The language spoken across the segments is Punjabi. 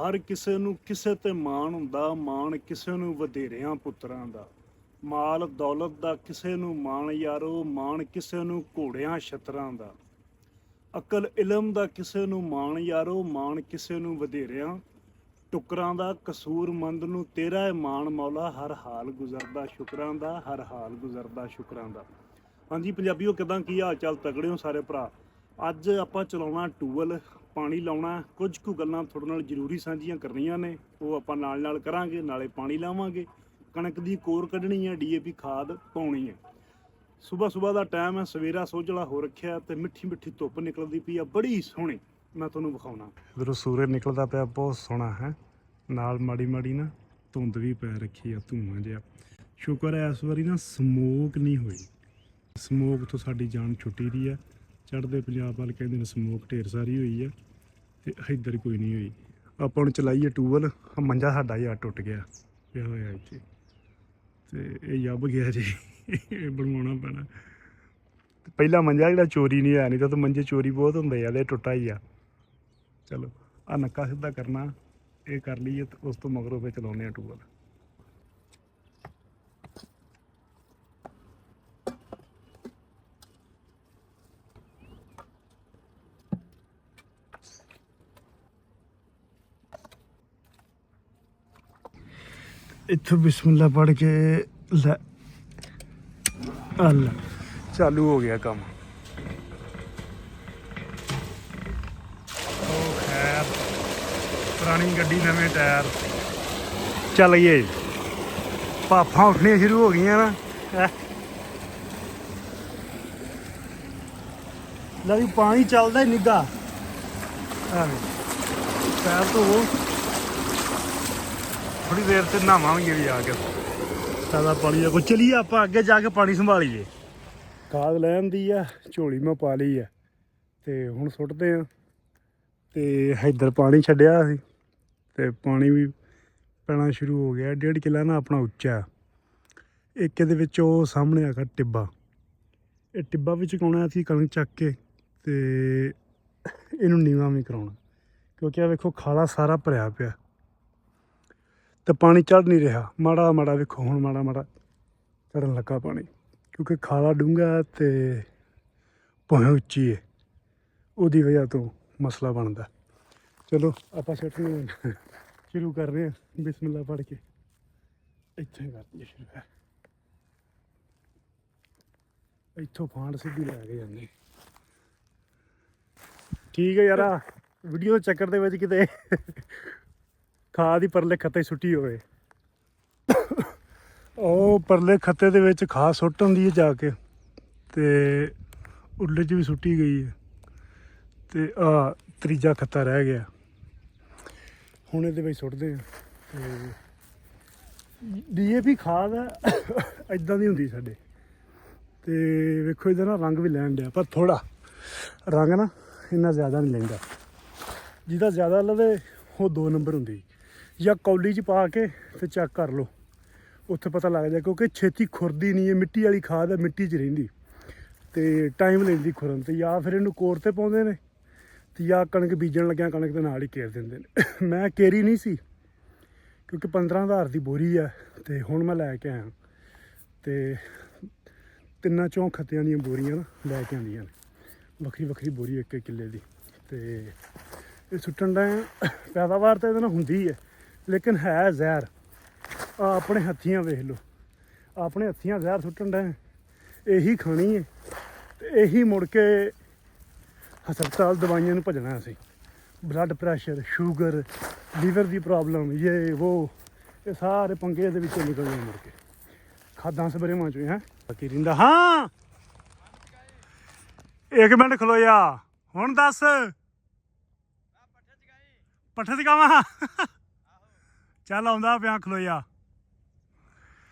ਹਰ ਕਿਸੇ ਨੂੰ ਕਿਸੇ ਤੇ ਮਾਣ ਹੁੰਦਾ, ਮਾਣ ਕਿਸੇ ਨੂੰ ਵਧੇਰਿਆਂ ਪੁੱਤਰਾਂ ਦਾ। ਮਾਲ ਦੌਲਤ ਦਾ ਕਿਸੇ ਨੂੰ ਮਾਣ ਯਾਰੋ, ਮਾਣ ਕਿਸੇ ਨੂੰ ਘੋੜਿਆਂ ਛਤਰਾਂ ਦਾ। ਅਕਲ ਇਲਮ ਦਾ ਕਿਸੇ ਨੂੰ ਮਾਣ ਯਾਰੋ, ਮਾਣ ਕਿਸੇ ਨੂੰ ਵਧੇਰਿਆਂ ਟੁਕਰਾਂ ਦਾ। ਕਸੂਰਮੰਦ ਨੂੰ ਤੇਰਾ ਹੈ ਮਾਣ ਮੌਲਾ, ਹਰ ਹਾਲ ਗੁਜ਼ਰਦਾ ਸ਼ੁਕਰਾਂ ਦਾ, ਹਰ ਹਾਲ ਗੁਜ਼ਰਦਾ ਸ਼ੁਕਰਾਂ ਦਾ। ਹਾਂਜੀ ਪੰਜਾਬੀਓ, ਕਿੱਦਾਂ, ਕੀ ਹਾਲ ਚਾਲ? ਤਗੜੇ ਹੋ ਸਾਰੇ ਭਰਾ? ਅੱਜ ਆਪਾਂ ਚਲਾਉਣਾ ਟੂਬਲ, ਪਾਣੀ ਲਾਉਣਾ। ਕੁਝ ਕੁ ਗੱਲਾਂ ਤੁਹਾਡੇ ਨਾਲ ਜ਼ਰੂਰੀ ਸਾਂਝੀਆਂ ਕਰਨੀਆਂ ਨੇ, ਉਹ ਆਪਾਂ ਨਾਲ ਨਾਲ ਕਰਾਂਗੇ। ਨਾਲੇ ਪਾਣੀ ਲਾਵਾਂਗੇ, ਕਣਕ ਦੀ ਕੋਰ ਕੱਢਣੀ ਹੈ, DAP ਖਾਦ ਪਾਉਣੀ ਹੈ। ਸੁਬਾਹ ਦਾ ਟਾਈਮ ਹੈ, ਸਵੇਰਾ ਸੋਝਲਾ ਹੋ ਰੱਖਿਆ ਤੇ ਮਿੱਠੀ ਮਿੱਠੀ ਧੁੱਪ ਨਿਕਲਦੀ ਪਈ ਆ, ਬੜੀ ਸੋਹਣੀ। ਮੈਂ ਤੁਹਾਨੂੰ ਵਿਖਾਉਣਾ। ਇੱਧਰੋਂ ਸੂਰਜ ਨਿਕਲਦਾ ਪਿਆ, ਬਹੁਤ ਸੋਹਣਾ ਹੈ। ਨਾਲ ਮਾੜੀ ਮਾੜੀ ਨਾ ਧੁੰਦ ਵੀ ਪੈ ਰੱਖੀ ਆ, ਧੂੰਆਂ ਜਿਹਾ। ਸ਼ੁਕਰ ਹੈ ਇਸ ਵਾਰੀ ਨਾ ਸਮੋਕ ਨਹੀਂ ਹੋਈ। ਸਮੋਕ ਤੋਂ ਸਾਡੀ ਜਾਨ ਛੁੱਟੀ ਦੀ ਆ। ਚੜ੍ਹਦੇ ਪੰਜਾਬ ਵੱਲ ਕਹਿੰਦੇ ਨੇ ਸਮੋਕ ਢੇਰ ਸਾਰੀ ਹੋਈ ਆ, ਤੇ ਇੱਧਰ ਕੋਈ ਨਹੀਂ ਹੋਈ। ਆਪਾਂ ਹੁਣ ਚਲਾਈਏ ਟੂਬਲ। ਮੰਜਾ ਸਾਡਾ ਯਾਰ ਟੁੱਟ ਗਿਆ ਪਿਆ ਹੋਇਆ ਇੱਥੇ, ਤੇ ਇਹ ਜੱਬ ਗਿਆ ਜੀ। ਇਹ ਬਣਵਾਉਣਾ ਪੈਣਾ। ਪਹਿਲਾ ਮੰਜਾ ਜਿਹੜਾ ਚੋਰੀ ਨਹੀਂ ਆਇਆ, ਨਹੀਂ ਤਾਂ ਮੰਜੇ ਚੋਰੀ ਬਹੁਤ ਹੁੰਦੇ ਆ, ਇਹ ਟੁੱਟਾ ਹੀ ਆ। ਚਲੋ ਆ ਨੱਕਾ ਸਿੱਧਾ ਕਰਨਾ, ਇਹ ਕਰ ਲਈਏ, ਤੇ ਉਸ ਤੋਂ ਮਗਰੋਂ ਫਿਰ ਚਲਾਉਂਦੇ ਆ ਟੂਬਲ। ਇੱਥੋਂ ਬਿਸਮਿल्लाह पढ़ के ਲੈ ਅੱਲਾ ਚਾਲੂ ਹੋ ਗਿਆ ਕੰਮ। ਉਹ ਖੈਰ, ਪੁਰਾਣੀ ਗੱਡੀ ਨਵੇਂ ਟਾਇਰ। ਚੱਲ ਗਏ, ਭਾਫਾਂ ਉੱਠਣੀਆਂ ਸ਼ੁਰੂ ਹੋ ਗਈਆਂ ਨਾ। ਲੈ ਵੀ ਪਾਣੀ ਚੱਲਦਾ ਹੀ ਨਿੱਘਾ। ਪੈਰ ਧੋਵੋ, ਥੋੜੀ ਦੇਰ ਤੇ ਨਹਾਵਾਂਗੇ ਵੀ ਆ ਕੇ। ਜ਼ਿਆਦਾ ਪਾਣੀ ਦਾ ਕੋਈ, ਚਲੀਏ ਆਪਾਂ ਅੱਗੇ ਜਾ ਕੇ ਪਾਣੀ ਸੰਭਾਲੀਏ। ਖਾਦ ਲੈਣ ਦੀ ਆ, ਝੋਲੀ ਮੈਂ ਪਾ ਲਈ ਆ, ਤੇ ਹੁਣ ਸੁੱਟਦੇ ਆ। ਤੇ ਇੱਧਰ ਪਾਣੀ ਛੱਡਿਆ ਸੀ, ਤੇ ਪਾਣੀ ਵੀ ਪੈਣਾ ਸ਼ੁਰੂ ਹੋ ਗਿਆ। 1.5 ਕਿੱਲਾ ਨਾ ਆਪਣਾ ਉੱਚਾ। ਇੱਕ ਇਹਦੇ ਵਿੱਚ ਉਹ ਸਾਹਮਣੇ ਆਗਾ ਟਿੱਬਾ। ਇਹ ਟਿੱਬਾ ਵਿੱਚ ਕਾਉਣਾ ਅਸੀਂ ਕਣਕ ਚੱਕ ਕੇ, ਤੇ ਇਹਨੂੰ ਨੀਵਾਂ ਵੀ ਕਰਾਉਣਾ, ਕਿਉਂਕਿ ਆ ਵੇਖੋ ਖਾਲਾ ਸਾਰਾ ਭਰਿਆ ਪਿਆ, ਤੇ ਪਾਣੀ ਚੜ੍ਹ ਨਹੀਂ ਰਿਹਾ। ਮਾੜਾ ਮਾੜਾ ਵੇਖੋ, ਹੁਣ ਮਾੜਾ ਮਾੜਾ ਚੜ੍ਹਨ ਲੱਗਾ ਪਾਣੀ, ਕਿਉਂਕਿ ਖਾਲਾ ਡੂੰਘਾ ਤੇ ਭੋਇੰ ਉੱਚੀ ਹੈ, ਉਹਦੀ ਵਜ੍ਹਾ ਤੋਂ ਮਸਲਾ ਬਣਦਾ। ਚਲੋ ਆਪਾਂ ਸਿੱਟਣ ਸ਼ੁਰੂ ਕਰ ਰਹੇ ਹਾਂ, ਬਿਸਮਿल्लाह ਪੜ੍ਹ ਕੇ। ਇੱਥੇ ਕਰ ਦਈਏ ਸ਼ੁਰੂ। ਹੈ ਇੱਥੋਂ ਫਾਂਡ ਸਿੱਧੀ ਲੈ ਕੇ ਜਾਂਦੇ। ਠੀਕ ਹੈ ਯਾਰਾ, ਵੀਡੀਓ ਚੱਕਰ ਦੇ ਵਿੱਚ ਕਿਤੇ ਖਾਦ ਹੀ ਪਰਲੇ ਖੱਤੇ ਸੁੱਟੀ ਹੋਵੇ। ਉਹ ਪਰਲੇ ਖੱਤੇ ਦੇ ਵਿੱਚ ਖਾਦ ਸੁੱਟ ਹੁੰਦੀ ਹੈ ਜਾ ਕੇ, ਤੇ ਉਰਲੇ 'ਚ ਵੀ ਸੁੱਟੀ ਗਈ ਹੈ, ਤੇ ਆਹ ਤੀਜਾ ਖੱਤਾ ਰਹਿ ਗਿਆ। ਹੁਣ ਇਹਦੇ ਵਿੱਚ ਸੁੱਟਦੇ ਆ। ਤੇ DAP ਖਾਦ ਇੱਦਾਂ ਦੀ ਹੁੰਦੀ ਸਾਡੇ। ਤੇ ਵੇਖੋ ਇਹਦਾ ਨਾ ਰੰਗ ਵੀ ਲੈਣ ਡਿਆ, ਪਰ ਥੋੜ੍ਹਾ ਰੰਗ ਨਾ ਇੰਨਾ ਜ਼ਿਆਦਾ ਨਹੀਂ ਲੈਂਦਾ। ਜਿਹਦਾ ਜ਼ਿਆਦਾ ਲਵੇ ਉਹ 2 ਨੰਬਰ ਹੁੰਦੀ। ਜਾਂ ਕੌਲੀ 'ਚ ਪਾ ਕੇ ਤੇ ਚੈੱਕ ਕਰ ਲਓ, ਉੱਥੇ ਪਤਾ ਲੱਗ ਜਾਏ, ਕਿਉਂਕਿ ਛੇਤੀ ਖੁਰਦੀ ਨਹੀਂ ਹੈ। ਮਿੱਟੀ ਵਾਲੀ ਖਾਦ ਹੈ, ਮਿੱਟੀ 'ਚ ਰਹਿੰਦੀ, ਤੇ ਟਾਈਮ ਲੈਂਦੀ ਖੁਰਨ ਤੇ। ਜਾਂ ਫਿਰ ਇਹਨੂੰ ਕੋਰ 'ਤੇ ਪਾਉਂਦੇ ਨੇ, ਤੇ ਜਾਂ ਕਣਕ ਬੀਜਣ ਲੱਗਿਆ ਕਣਕ ਦੇ ਨਾਲ ਹੀ ਕੇਰ ਦਿੰਦੇ ਨੇ। ਮੈਂ ਕੇਰੀ ਨਹੀਂ ਸੀ, ਕਿਉਂਕਿ 15,000 ਦੀ ਬੋਰੀ ਆ, ਤੇ ਹੁਣ ਮੈਂ ਲੈ ਕੇ ਆਇਆ। ਤੇ 3-4 ਖੱਤਿਆਂ ਦੀਆਂ ਬੋਰੀਆਂ ਨਾ ਲੈ ਕੇ ਆਉਂਦੀਆਂ ਨੇ, ਵੱਖਰੀ ਵੱਖਰੀ ਬੋਰੀ 1 ਕਿੱਲੇ ਦੀ। ਤੇ ਇਹ ਸੁੱਟਣ ਦਾ ਪੈਦਾਵਾਰ ਤਾਂ ਇਹਦੇ ਨਾਲ ਹੁੰਦੀ ਹੈ, ਲੇਕਿਨ ਹੈ ਜ਼ਹਿਰ। ਆਪਣੇ ਹੱਥੀਆਂ ਵੇਖ ਲਓ, ਆਪਣੇ ਹੱਥੀਆਂ ਜ਼ਹਿਰ ਸੁੱਟਣ ਦਾ ਇਹੀ ਖਾਣੀ ਹੈ, ਤੇ ਇਹੀ ਮੁੜ ਕੇ ਹਸਪਤਾਲ ਦਵਾਈਆਂ ਨੂੰ ਭੱਜਣਾ। ਅਸੀਂ ਬਲੱਡ ਪ੍ਰੈਸ਼ਰ, ਸ਼ੂਗਰ, ਲੀਵਰ ਦੀ ਪ੍ਰੋਬਲਮ, ਇਹ ਉਹ, ਇਹ ਸਾਰੇ ਪੰਗੇ ਇਹਦੇ ਵਿੱਚੋਂ ਨਿਕਲਣੇ ਮੁੜ ਕੇ ਖਾਦਾਂ ਸਪਰੇਵਾਂ 'ਚੋਂ। ਹੈ ਬਾਕੀ ਰਹਿੰਦਾ। ਹਾਂ 1 ਮਿੰਟ ਖਲੋਇਆ, ਹੁਣ ਦੱਸ। ਪੱਠੇ ਚਕਾਵਾਂ? ਚੱਲ ਆਉਂਦਾ ਪਿਆ, ਖਲੋਇਆ।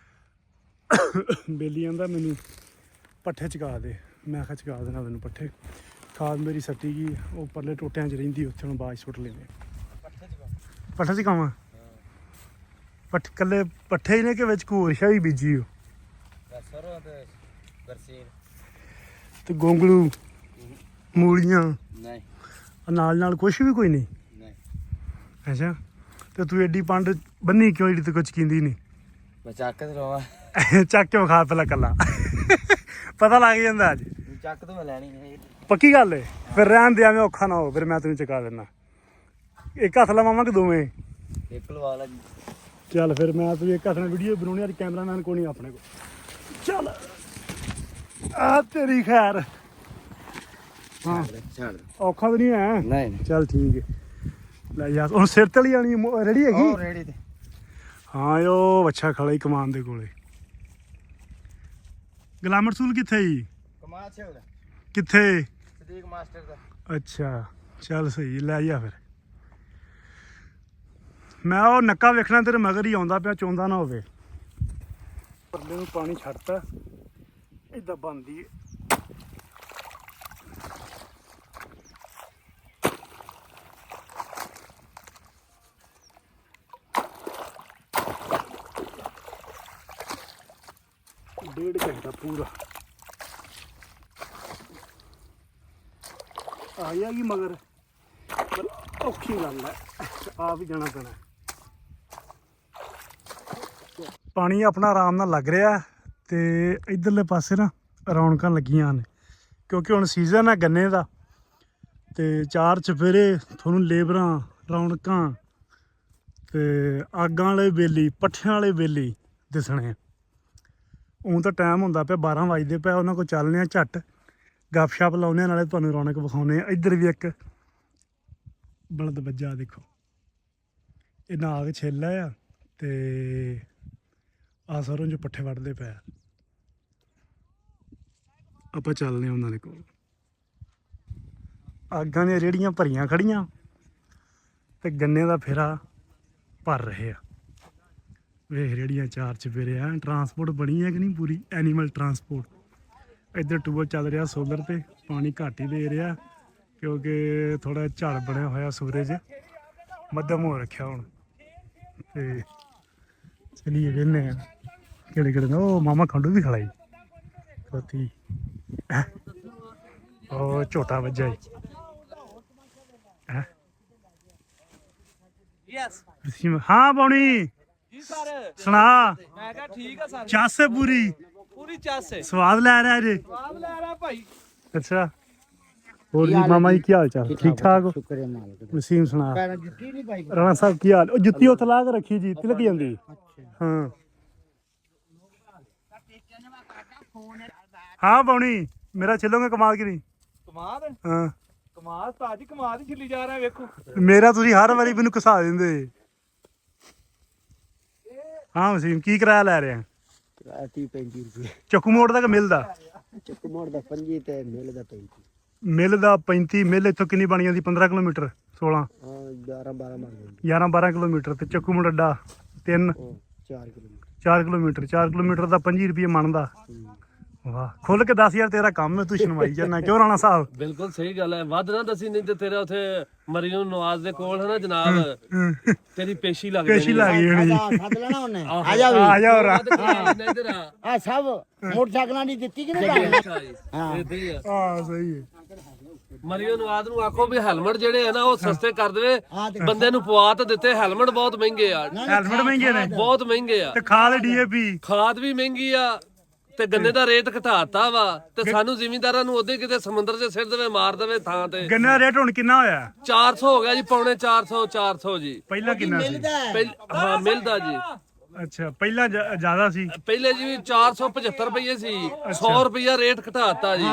ਬੇਲੀ ਆਂਦਾ ਮੈਨੂੰ ਪੱਠੇ ਚਕਾ ਦੇ। ਮੈਂ ਕਿਹਾ ਚਕਾ ਦੇਣਾ ਤੈਨੂੰ ਪੱਠੇ। ਖਾਦ ਮੇਰੀ ਸੱਟੀ ਗਈ, ਉਹ ਪਰਲੇ ਟੋਟਿਆਂ 'ਚ ਰਹਿੰਦੀ, ਉੱਥੇ ਹੁਣ ਬਾਅਦ ਸੁੱਟ ਲੈਂਦੇ। ਪੱਠੇ ਚਕਾਵਾਂ? ਪੱਠੇ ਇਕੱਲੇ ਪੱਠੇ ਹੀ ਨੇ ਕਿ ਵਿੱਚ ਘੋਰਸ਼ਾ ਵੀ ਬੀਜੀ ਹੋ? ਤੇ ਗੋਂਗਲੂ, ਮੂਲੀਆਂ ਨਾਲ ਨਾਲ ਕੁਛ ਵੀ ਕੋਈ ਨਹੀਂ? ਅੱਛਾ, ਤੇ ਤੂੰ ਐਡੀ ਪੰਡ ਬੰਨੀ ਕਿਉਂ ਜਿਹੜੀ ਤੇ ਕੁਝ ਕਹਿੰਦੀ ਨਹੀਂ? ਮੈਂ ਚੱਕ ਤੇ ਲਵਾਂ। ਚੱਕ ਕੇ ਵਿਖਾ ਪਹਿਲਾਂ ਕੱਲਾ ਪਤਾ ਲੱਗ ਜਾਂਦਾ ਅੱਜ। ਚੱਕ ਤੋਂ ਮੈਂ ਲੈਣੀ ਹੈ। ਪੱਕੀ ਗੱਲ ਏ? ਫਿਰ ਰਹਿਣ ਦੇ, ਐਵੇਂ ਔਖਾ ਨਾ ਹੋ, ਫਿਰ ਮੈਂ ਤੈਨੂੰ ਚੁਕਾ ਦਿੰਦਾ। ਇੱਕ ਹੱਥ ਲਵਾਵਾਂ ਕਿ ਦੋਵੇਂ? ਇੱਕ ਲਵਾ ਲਾ। ਚੱਲ ਫਿਰ ਮੈਂ ਤੂੰ ਇੱਕ ਹੱਥ ਨਾਲ ਵੀਡੀਓ ਬਣਾਉਣੀ, ਅੱਜ ਕੈਮਰਾਮੈਨ ਕੋਈ ਨਹੀਂ ਆਪਣੇ ਕੋਲ। ਚੱਲ ਆ ਤੇਰੀ ਖੈਰ। ਹਾਂ ਛੱਡ ਔਖਾ ਤਾਂ ਨਹੀਂ ਹੈ? ਨਹੀਂ ਚੱਲ ਠੀਕ ਹੈ। ਲੈ ਯਾਰ ਹੁਣ ਸਿਰ ਤੇ ਲਈ ਆਣੀ ਰੈਡੀ ਹੈਗੀ? ਉਹ ਰੈਡੀ ਤੇ। ਹਾਂ ਉਹ ਅੱਛਾ ਖੜਾ ਹੀ ਕਮਾਨ ਦੇ ਕੋਲੇ। ਗਲਾਮਰ ਸੂਲ ਕਿੱਥੇ ਜੀ? ਕਮਾ ਛੇੜ ਕਿੱਥੇ? ਸਦੀਕ ਮਾਸਟਰ ਦਾ। ਅੱਛਾ ਚੱਲ ਸਹੀ, ਲੈ ਜਾ ਫਿਰ। ਮੈਂ ਉਹ ਨੱਕਾ ਵੇਖਣਾ ਤੇਰੇ ਮਗਰ ਹੀ ਆਉਂਦਾ ਪਿਆ, ਚੋਂਦਾ ਨਾ ਹੋਵੇ। ਪਰਲੇ ਨੂੰ ਪਾਣੀ ਛੱਡਤਾ, ਏਦਾਂ ਬਣਦੀ ਹੈ। ਡੇਢ ਘੰਟਾ ਪੂਰਾ ਆ ਜਾਏਗੀ ਮਗਰ, ਪਰ ਔਖੀ ਗੱਲ ਹੈ, ਆਪ ਹੀ ਜਾਣਾ ਪੈਣਾ। ਪਾਣੀ ਆਪਣਾ ਆਰਾਮ ਨਾਲ ਲੱਗ ਰਿਹਾ ਤੇ ਇਧਰਲੇ ਪਾਸੇ ਨਾ ਰੌਣਕਾਂ ਲੱਗੀਆਂ ਨੇ, ਕਿਉਂਕਿ ਹੁਣ ਸੀਜ਼ਨ ਹੈ ਗੰਨੇ ਦਾ ਤੇ ਚਾਰ ਚੁਫੇਰੇ ਤੁਹਾਨੂੰ ਲੇਬਰਾਂ, ਰੌਣਕਾਂ ਤੇ ਆਗਾਂ ਵਾਲੇ ਵੇਲੀ, ਪੱਠਿਆਂ ਵਾਲੇ ਵੇਲੀ ਦਿਸਣੇ। ਊਂ ਤਾਂ ਟਾਈਮ ਹੁੰਦਾ ਪਿਆ 12 ਵਜਦੇ ਪਿਆ, ਉਹਨਾਂ ਕੋਲ ਚੱਲਦੇ ਆ ਝੱਟ, ਗੱਪ ਛੱਪ ਲਾਉਂਦੇ, ਨਾਲੇ ਤੁਹਾਨੂੰ ਰੌਣਕ ਵਿਖਾਉਂਦੇ ਆ। ਇੱਧਰ ਵੀ ਇੱਕ ਬਲਦ ਵੱਜਾ ਦੇਖੋ, ਇਹ ਨਾਗ ਛੇਲਾ ਆ ਤੇ ਆ ਸਰੋਂ 'ਚ ਪੱਠੇ ਵੱਢਦੇ ਪਏ। ਆਪਾਂ ਚੱਲਦੇ ਹਾਂ ਉਹਨਾਂ ਦੇ ਕੋਲ। ਆਗਾਂ ਦੀਆਂ ਰੇਹੜੀਆਂ ਭਰੀਆਂ ਖੜੀਆਂ ਤੇ ਗੰਨੇ ਦਾ ਫੇਰਾ ਭਰ ਰਹੇ ਆ। ਵੇਖ ਰੇਹੜੀਆਂ ਚਾਰ ਚੁਫੇਰੇ ਆ, ਟਰਾਂਸਪੋਰਟ ਬਣੀ ਹੈ ਕਿ ਨਹੀਂ ਪੂਰੀ, ਐਨੀਮਲ ਟਰਾਂਸਪੋਰਟ। ਇੱਧਰ ਟੂਬਲ ਚੱਲ ਰਿਹਾ ਸੋਲਰ ਤੇ, ਪਾਣੀ ਘੱਟ ਹੀ ਦੇ ਰਿਹਾ ਕਿਉਂਕਿ ਥੋੜਾ ਝੜ ਬਣਿਆ ਹੋਇਆ, ਸੂਰਜ ਮੱਧਮ ਹੋ ਰੱਖਿਆ ਹੁਣ। ਤੇ ਚਲੀਏ ਵੇਖਦੇ ਆ ਕਿਹੜੇ ਕਿਹੜੇ। ਉਹ ਮਾਮਾ ਖੰਡੂ ਵੀ ਖੜਾਈ ਖੋਤੀ, ਉਹ ਝੋਟਾ ਵੱਜਾ ਹੀ। ਹਾਂ ਬੌਣੀ ਸੁਣਾ। ਮੈਂ ਕਿਹਾ ਠੀਕ ਆ ਸਰ। ਚਾਸੇ ਪੂਰੀ ਪੂਰੀ ਚਾਸੇ ਸਵਾਦ ਲੈ ਰਿਹਾ ਜੇ? ਸਵਾਦ ਲੈ ਰਿਹਾ ਭਾਈ। ਅੱਛਾ ਹੋਰ ਜੀ ਮਾਮਾ ਜੀ ਕੀ ਹਾਲ ਚਾਲ? ਠੀਕ ਠਾਕ ਹੋ? ਸ਼ੁਕਰ ਹੈ ਮਾਲਕ ਵਸੀਮ ਸੁਣਾ। ਦਾ। ਜੁੱਤੀ ਨਹੀਂ ਪਾਈ। ਰਾਣਾ ਸਾਹਿਬ ਕੀ ਹਾਲ? ਉਹ ਜੁੱਤੀ ਉੱਥੇ ਲਾ ਕੇ ਰੱਖੀ ਜੀ, ਤਿਲਕ ਜਾਂਦੀ। ਹਾਂ ਹਾਂ ਬੌਣੀ ਮੇਰਾ ਛਿੱਲੋਗੇ ਕਮਾਲ ਕਿ ਨਹੀਂ? ਕਮਾਦ ਹਾਂ ਕਮਾਦ ਭਾਜੀ, ਕਮਾਦ ਹੀ ਛਿੱਲੀ ਜਾ ਰਿਹਾ ਵੇਖੋ। ਮੇਰਾ ਤੁਸੀਂ ਹਰ ਵਾਰੀ ਮੈਨੂੰ ਘਸਾ ਦਿੰਦੇ। ਹਾਂ ਵਸੀਮ ਕੀ ਕਿਰਾਇਆ ਲੈ ਰਿਹਾ? 30-35 ਰੁਪਏ ਚੱਕੂ ਮੋੜ ਦਾ ਕਿ ਮਿਲ ਦਾ? ਚੱਕ ਮੋੜ ਦਾ 25 ਤੇ ਮਿਲ ਦਾ 35। ਮਿਲ ਦਾ 35। ਮਿਲ ਇੱਥੋਂ ਕਿੰਨੀ ਬਣ ਜਾਂਦੀ? 15 ਕਿਲੋਮੀਟਰ 16 ਹਾਂ 11-12 ਮੰਗ ਲੈਂਦੇ। 11-12 ਕਿਲੋਮੀਟਰ ਤੇ ਚੱਕੂ ਮੋੜ ਅੱਡਾ 3 4 ਕਿਲੋਮੀਟਰ। 4 ਕਿਲੋਮੀਟਰ 4 ਕਿਲੋਮੀਟਰ ਦਾ 25 ਰੁਪਏ ਮੰਨਦਾ। ਵਾਹ ਖੁੱਲ ਕੇ 10,000 ਤੇਰਾ ਕੰਮ ਹੈ, ਤੂੰ ਸੁਣਵਾਈ ਜਾਣਾ ਕਿਉਂ ਰਾਣਾ ਸਾਹਿਬ? ਬਿਲਕੁਲ ਸਹੀ ਗੱਲ ਹੈ, ਵੱਧ ਨਾ ਦਸੀ ਨਹੀਂ ਤੇ ਤੇਰਾ ਉਥੇ ਮਰੀਮ ਨਵਾਜ਼ ਦੇ ਕੋਲ ਹੈ ਨਾ ਜਨਾਬ, ਤੇਰੀ ਪੇਸ਼ੀ ਲੱਗ ਪੇਸ਼ੀ ਲੱਗ ਗਈ ਹੋਣੀ। ਸੱਦ ਲੈਣਾ ਉਹਨੇ। ਆ ਜਾ ਵੀ ਆ ਜਾ ਹੋਰ ਆ ਸਭ ਮੋਟਰਸਾਈਕਲਾਂ ਦੀ ਦਿੱਤੀ ਕਿ ਨਹੀਂ? ਹਾਂ ਸਹੀ ਹੈ। ਮਰੀਮ ਨਵਾਜ਼ ਨੂੰ ਆਖੋ ਵੀ ਹੈਲਮਟ ਜਿਹੜੇ ਆ ਨਾ ਉਹ ਸਸਤੇ ਕਰ ਦੇਵੇ, ਬੰਦੇ ਨੂੰ ਪਵਾ ਤਾਂ ਦਿੱਤੇ, ਹੈਲਮਟ ਬਹੁਤ ਮਹਿੰਗੇ ਆ। ਹੈਲਮਟ ਮਹਿੰਗੇ ਨੇ, ਬਹੁਤ ਮਹਿੰਗੇ ਆ ਤੇ ਖਾਦ ਡੀਏਪੀ ਖਾਦ ਵੀ ਮਹਿੰਗੀ ਆ ਤੇ ਗੰਨੇ ਦਾ ਰੇਟ ਘਟਾਤਾ ਵਾ ਤੇ ਸਾਨੂੰ ਜ਼ਿਮੀਂਦਾਰਾਂ ਨੂੰ ਉਹਦੇ ਕਿਤੇ ਸਮੁੰਦਰ 'ਚ ਸਿੱਟ ਦੇਵੇ, ਮਾਰ ਦੇਵੇ ਥਾਂ ਤੇ। ਗੰਨੇ ਦਾ ਰੇਟ ਹੁਣ ਕਿੰਨਾ ਹੋਇਆ? 400 ਹੋ ਗਿਆ ਜੀ, ਪੌਣੇ 400 ਜੀ। ਪਹਿਲਾਂ ਕਿੰਨਾ ਸੀ? ਹਾਂ ਮਿਲਦਾ ਜੀ। ਅੱਛਾ ਪਹਿਲਾਂ ਜ਼ਿਆਦਾ ਸੀ? ਪਹਿਲੇ ਜੀ 475 ਰੁਪਏ ਸੀ, 100 ਰੁਪਇਆ ਰੇਟ ਘਟਾਤਾ ਜੀ।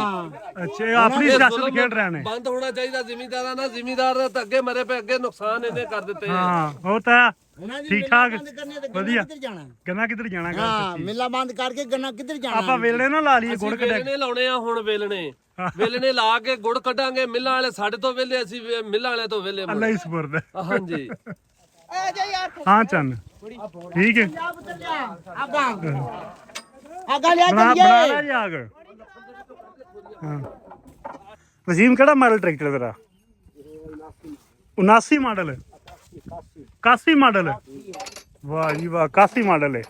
ਅੱਛਾ ਇਹ ਆਪਣੀ ਸਿਆਸਤ ਖੇਡ ਰਹੇ ਨੇ। ਬੰਦ ਹੋਣਾ ਚਾਹੀਦਾ ਜ਼ਿਮੀਂਦਾਰਾਂ ਨਾਲ, ਜ਼ਿਮੀਂਦਾਰ ਤਾਂ ਅੱਗੇ ਮਰੇ ਪਏ, ਅੱਗੇ ਨੁਕਸਾਨ ਇਹਨੇ ਕਰ ਦਿੱਤੇ। ਹਾਂ ਉਹ ਤਾਂ ਠੀਕ ਠਾਕ ਵਧੀਆ। ਕਿੱਧਰ ਜਾਣਾ? ਗੰਨਾ ਕਿੱਧਰ ਜਾਣਾ? ਹਾਂ ਮਿੱਲਾਂ ਬੰਦ ਕਰਕੇ ਗੰਨਾ ਕਿੱਧਰ ਜਾਣਾ? ਆਪਾਂ ਵੇਲਣੇ ਨਾ ਲਾ ਲਈਏ, ਗੁੜ ਕੱਢ ਵੇਲਣੇ ਲਾਉਣੇ ਆ ਹੁਣ, ਵੇਲਣੇ ਲਾ ਕੇ ਗੁੜ ਕੱਢਾਂਗੇ। ਮਿੱਲਾਂ ਵਾਲੇ ਸਾਡੇ ਤੋਂ ਵੇਲੇ, ਅਸੀਂ ਮਿੱਲਾਂ ਵਾਲੇ ਤੋਂ ਵੇਲੇ। ਅੱਲਾ ਹੀ ਸਪੁਰਦ। ਹਾਂਜੀ ਹਾਂ ਚੰਨ ਠੀਕ ਹੈ। ਆਗਾ ਲਿਆ ਬਣਾ ਚੱਲੀਏ। ਲੈ ਜੀ ਆਗ। ਹਾਂ ਵਸੀਮ ਕਿਹੜਾ ਮਾਡਲ ਟਰੈਕਟਰ ਤੇਰਾ? 79 ਮਾਡਲ? 81 ਮਾਡਲ? ਵਾਹ ਜੀ ਵਾਹ 81 ਮਾਡਲ ਹੈ।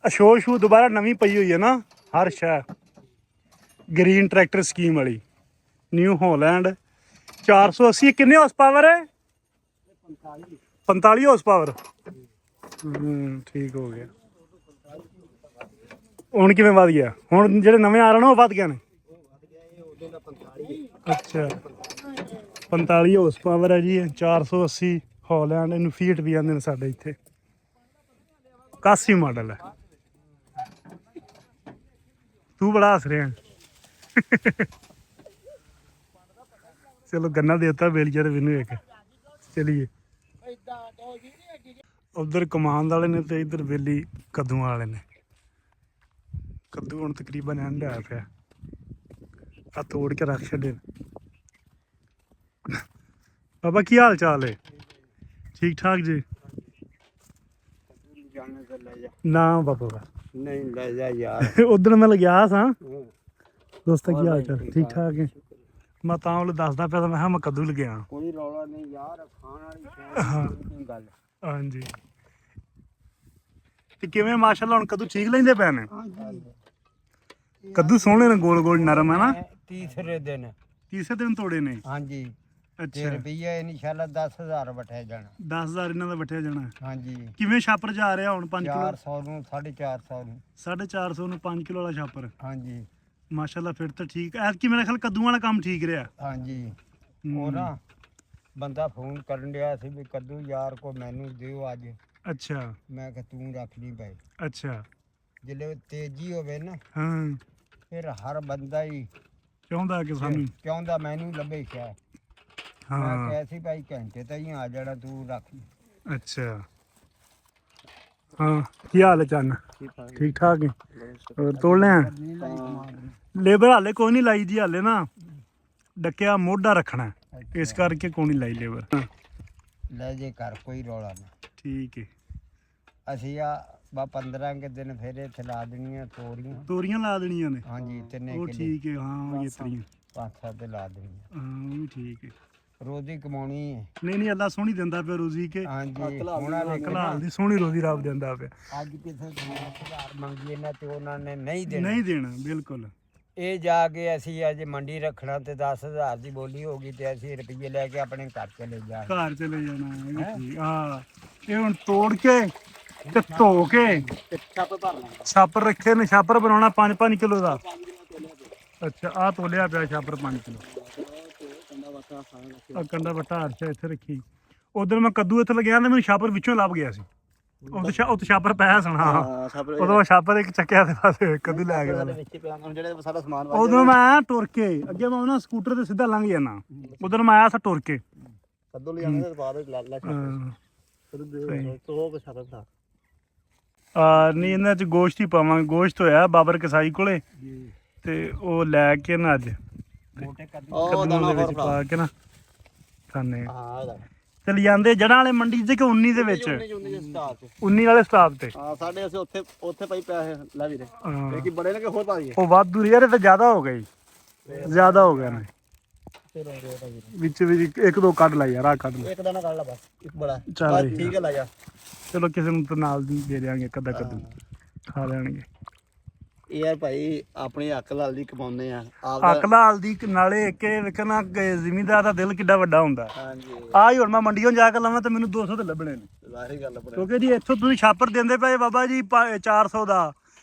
ਅਸ਼ੋਕ ਸ਼ੂ ਦੁਬਾਰਾ ਨਵੀਂ ਪਈ ਹੋਈ ਹੈ ਨਾ ਹਰ ਸ਼ੈ। ਗ੍ਰੀਨ ਟਰੈਕਟਰ ਸਕੀਮ ਵਾਲੀ ਨਿਊ ਹੋਲੈਂਡ 480। ਕਿੰਨੇ ਹਾਰਸ ਪਾਵਰ ਹੈ? 45 ਹਾਰਸ ਪਾਵਰ। ਠੀਕ ਹੋ ਗਿਆ। ਹੁਣ ਕਿਵੇਂ ਵੱਧ ਗਿਆ? ਹੁਣ ਜਿਹੜੇ ਨਵੇਂ ਆ ਰਹੇ ਨੇ ਉਹ ਵੱਧ ਗਏ ਨੇ। ਅੱਛਾ 45 ਹਾਰਸ ਪਾਵਰ ਹੈ ਜੀ। 480 ਹੌਲੈਂਡ, ਇਹਨੂੰ ਫੀਟ ਵੀ ਆਉਂਦੇ ਨੇ ਸਾਡੇ ਇੱਥੇ। 81 ਮਾਡਲ ਹੈ। ਤੂੰ ਬੜਾ ਹੱਸ ਰਿਹਾ। ਚਲੋ ਗੰਨਾ ਦੇਤਾ ਬੇਲੀਆ ਤੇ ਮੈਨੂੰ ਇੱਕ। ਚਲੀਏ ਉਧਰ ਕਮਾਨ ਵਾਲੇ ਨੇ ਤੇ ਇੱਧਰ ਵੇਲੀ ਕੱਦੂਆਂ ਵਾਲੇ ਨੇ। ਕੱਦੂ ਹੁਣ ਤਕਰੀਬਨ ਐਂਡ ਹੋਇਆ ਪਿਆ। ਆ ਤੋੜ ਕੇ ਰੱਖ ਛੱਡੇ। ਬਾਬਾ ਕੀ ਹਾਲ ਚਾਲ ਹੈ? ਠੀਕ ਠਾਕ ਜੀ। ਨਾ ਬਾਬਾ ਨਹੀਂ ਲੈ ਜਾ ਯਾਰ। ਉਧਰ ਮੈਂ ਗਿਆ ਸਾਂ। ਦੋਸਤਾ ਕੀ ਹਾਲ ਚਾਲ? ਠੀਕ ਠਾਕ ਹੈ। ਮੈਂ ਤਾਂ ਉਹਨੂੰ ਦੱਸਦਾ ਪਿਆ, ਮੈਂ ਕਿਹਾ ਮੈਂ ਕੱਦੂ ਲੱਗਿਆ। ਕੋਈ ਰੌਲਾ ਨਹੀਂ ਯਾਰ, ਖਾਣ ਵਾਲੀ ਗੱਲ। ਹਾਂਜੀ ਤੇ ਕਿਵੇਂ ਮਾਸ਼ਾਅੱਲਾ ਹੁਣ ਕੱਦੂ ਠੀਕ ਲੈਂਦੇ ਪਏ ਨੇ? ਕੱਦੂ ਸੋਹਣੇ ਨੇ, ਗੋਲ ਗੋਲ ਨਰਮ ਹੈ ਨਾ। ਤੀਸਰੇ ਦਿਨ ਤੋੜੇ ਨੇ। ਹਾਂਜੀ ਤੇ ਅੱਛਾ ਰੁਪਈਆ ਇਨਸ਼ਾਅੱਲਾ 10,000 ਵਟਿਆ ਜਾਣਾ। 10,000 ਇਹਨਾਂ ਦਾ ਵੱਟਿਆ ਜਾਣਾ। ਹਾਂਜੀ ਕਿਵੇਂ ਛਾਪਰ ਜਾ ਰਿਹਾ ਹੁਣ? 5 ਕਿਲੋ 400 ਨੂੰ 450 ਨੂੰ 450 ਨੂੰ 5 ਕਿਲੋ ਵਾਲਾ ਛਾਪਰ। ਹਾਂਜੀ ਮਾਸ਼ਾਅੱਲਾ ਫਿਰ ਤਾਂ ਠੀਕ। ਐਤਕੀ ਮੇਰਾ ਖਿਆਲ ਕੱਦੂਆਂ ਵਾਲਾ ਕੰਮ ਠੀਕ ਰਿਹਾ। ਹਾਂਜੀ ਉਹ ਨਾ ਬੰਦਾ ਫੋਨ ਕਰਨ ਡਿਆ ਸੀ ਵੀ ਕੱਦੂ ਯਾਰ ਕੋ ਮੈਨੂੰ ਦਿਓ ਅੱਜ। ਅੱਛਾ ਮੈਂ ਕਿਹਾ ਤੂੰ ਰੱਖ ਲਈ ਭਾਈ। ਅੱਛਾ ਜਦੋਂ ਤੇਜ਼ੀ ਹੋਵੇ ਨਾ ਹਾਂ ਫਿਰ ਹਰ ਬੰਦਾ ਹੀ ਚਾਹੁੰਦਾ ਕਿ ਸਾਨੂੰ। ਚਾਹੁੰਦਾ ਮੈਨੂੰ ਲੱਭੇ ਸ਼ਾਇ। ਮੈਂ ਹਾਂ ਕਿਹਾ ਸੀ ਭਾਈ ਘੰਟੇ ਤਾਂ ਹੀ ਆ ਜਾਣਾ, ਤੂੰ ਰੱਖ ਲਈ। ਅੱਛਾ ਹਾਂ ਕੀ ਹਾਲ ਹੈ ਚੰਨ? ਠੀਕ ਠਾਕ ਹੈ। ਹੋਰ ਤੋੜ ਲਿਆ? ਲੇਬਰ ਹਾਲੇ ਕੋਈ ਨਹੀਂ ਲਾਈ ਜੀ। ਹਾਲੇ ਨਾ ਡੱਕਿਆ ਮੋਢਾ ਰੱਖਣਾ, ਇਸ ਕਰਕੇ ਕੋਈ ਨਹੀਂ ਲਾਈ ਲੇਬਰ। ਲੈ ਜੇ ਘਰ ਕੋਈ ਰੌਲਾ ਨਹੀਂ। ਠੀਕ ਹੈ। ਅਸੀਂ ਆ ਬਾ 15 ਕੇ ਦਿਨ ਫਿਰ ਇੱਥੇ ਲਾ ਦੇਣੀਆਂ ਤੋਰੀਆਂ ਲਾ ਦੇਣੀਆਂ ਨੇ। ਹਾਂਜੀ ਤਿੰਨੇ ਉਹ ਕਿੱਲੇ ਠੀਕ ਹੈ। ਹਾਂ ਇਹ ਤਰੀਆਂ 5-7 ਤੇ ਲਾ ਦੇਣੀਆਂ। ਹਾਂ ਉਹ ਵੀ ਠੀਕ ਹੈ। ਰੋਜ਼ੀ ਕਮਾਉਣੀ ਹੈ। ਨਹੀਂ ਅੱਲਾ ਸੋਹਣੀ ਦਿੰਦਾ ਪਿਆ ਰੋਜ਼ੀ ਕੇ। ਹਾਂਜੀ ਉਹਨਾਂ ਨੇ ਕਲਾਲ ਦੀ ਸੋਹਣੀ ਰੋਜ਼ੀ ਰੱਬ ਦਿੰਦਾ ਪਿਆ। ਅੱਜ ਕਿਸੇ ਤੋਂ 10,000 ਮੰਗੀ ਇਹਨਾਂ ਤੇ ਉਹਨਾਂ ਨੇ ਨਹੀਂ ਦੇਣਾ। ਨਹੀਂ ਦੇਣਾ ਬਿਲਕੁਲ। ਇਹ ਜਾ ਕੇ ਅਸੀਂ ਅੱਜ ਮੰਡੀ ਰੱਖਣਾ ਤੇ 10,000 ਦੀ ਬੋਲੀ ਹੋ ਗਈ ਤੇ ਅਸੀਂ ਰੁਪਈਏ ਲੈ ਕੇ ਆਪਣੇ ਘਰ ਚਲੇ ਜਾ। ਘਰ ਚਲੇ ਜਾਣਾ ਇਹ ਵੀ ਠੀਕ। ਹਾਂ ਇਹ ਹੁਣ ਤੋੜ ਕੇ ਤੇ ਧੋ ਕੇ ਛਾਪਰ ਰੱਖੇ ਨੇ। ਛਾਪਰ ਬਣਾਉਣਾ 5-5 ਕਿਲੋ ਦਾ। ਅੱਛਾ ਆਹ ਤੋਲਿਆ ਪਿਆ ਛਾਪਰ 5 ਕਿਲੋ। ਆ ਕੰਡਾ ਵੱਟਾ ਹਰਸ਼ਾ ਇੱਥੇ ਰੱਖੀ। ਉਧਰ ਮੈਂ ਕੱਦੂ ਇੱਥੇ ਲੱਗਿਆ ਤੇ ਮੈਨੂੰ ਛਾਪਰ ਵਿੱਚੋਂ ਲੱਭ ਗਿਆ ਸੀ। ਉੱਥੇ ਛਾਪਰ ਪਿਆ ਸਣਾ। ਉਦੋਂ ਮੈਂ ਛਾਪਰ ਇੱਕ ਚੱਕਿਆ ਤੇ ਬਸ ਕੱਦੂ ਲੈ ਗਿਆ। ਉਦੋਂ ਮੈਂ ਟੁਰ ਕੇ ਅੱਗੇ ਮੈਂ ਉਹਨਾਂ ਸਕੂਟਰ ਤੇ ਸਿੱਧਾ ਲੰਘ ਜਾਣਾ। ਉਧਰ ਮੈਂ ਆਇਆ ਸੀ ਟੁਰ ਕੇ। ਕੱਦੂ ਲੈ ਜਾਣਾ ਤੇ ਬਾਅਦ ਲਾ ਲਾ ਨਹੀਂ ਇਹਨਾਂ ਚ ਗੋਸ਼ਤ ਹੀ ਪਾਵਾਂਗੇ। ਗੋਸ਼ਤ ਹੋਇਆ ਬਾਬਰ ਕਸਾਈ ਕੋਲੇ ਤੇ ਉਹ ਲੈ ਕੇ ਨਾ ਅੱਜ ਕੱਦੂਆਂ ਦੇ ਵਿੱਚ ਪਾ ਕੇ ਨਾ ਖਾਣੇ। ਚਲ ਜਾਂਦੇ ਜੜਾਂ ਵਾਲੇ ਮੰਡੀ ਚ ਕਿ 19 ਦੇ ਵਿੱਚ 19 ਵਾਲੇ ਸਟਾਪ ਤੇ। ਹਾਂ ਸਾਡੇ ਅਸੀਂ ਉੱਥੇ ਪਈ ਪੈਸੇ ਲੈ ਵੀਰੇ। ਇਹ ਕੀ ਬੜੇ ਨੇ ਕਿ ਹੋਰ ਪਾ ਦਈਏ? ਉਹ ਵਾਧੂ ਯਾਰ, ਇਹ ਤਾਂ ਜ਼ਿਆਦਾ ਹੋ ਗਈ। ਜ਼ਿਆਦਾ ਹੋ ਗਿਆ ਨੇ ਵਿੱਚ ਇੱਕ ਦੋ ਕੱਢ ਲਾ ਯਾਰ। ਆ ਕੱਢ ਲਾ ਇੱਕ ਦਾਣਾ ਕੱਢ ਲਾ ਬਸ। ਇੱਕ ਬੜਾ ਚੱਲ ਠੀਕ ਹੈ ਲੈ ਜਾ। ਚਲੋ ਕਿਸੇ ਨੂੰ ਤਾਂ ਨਾਲ ਦੇ ਦਿਆਂਗੇ ਇੱਕ ਅੱਧਾ ਕੱਦੂ ਖਾ ਲੈਣਗੇ। ਇਹ ਯਾਰ ਭਾਈ ਆਪਣੀ ਹੱਕ ਲਾਲ ਦੀ ਕਮਾਉਂਦੇ ਆ। ਹੱਕ ਲਾਲ ਦੀ ਨਾਲੇ ਇੱਕ ਵੇਖਣਾ ਜ਼ਿਮੀਂਦਾਰ ਦਾ ਦਿਲ ਕਿੱਡਾ ਵੱਡਾ ਹੁੰਦਾ। ਹਾਂਜੀ ਆ ਹੀ ਹੁਣ ਮੈਂ ਮੰਡੀੋਂ ਜਾ ਕੇ ਲਵਾਂ ਤੇ ਮੈਨੂੰ 200 ਤੇ ਲੱਭਣੇ ਨੇ। ਜ਼ਾਹਿਰ ਗੱਲ ਬਣਾ। ਕਿਉਂਕਿ ਜੀ ਇੱਥੋਂ ਤੁਸੀਂ ਛਾਪਰ ਦਿੰਦੇ ਪਏ ਬਾਬਾ ਜੀ 400 ਦਾ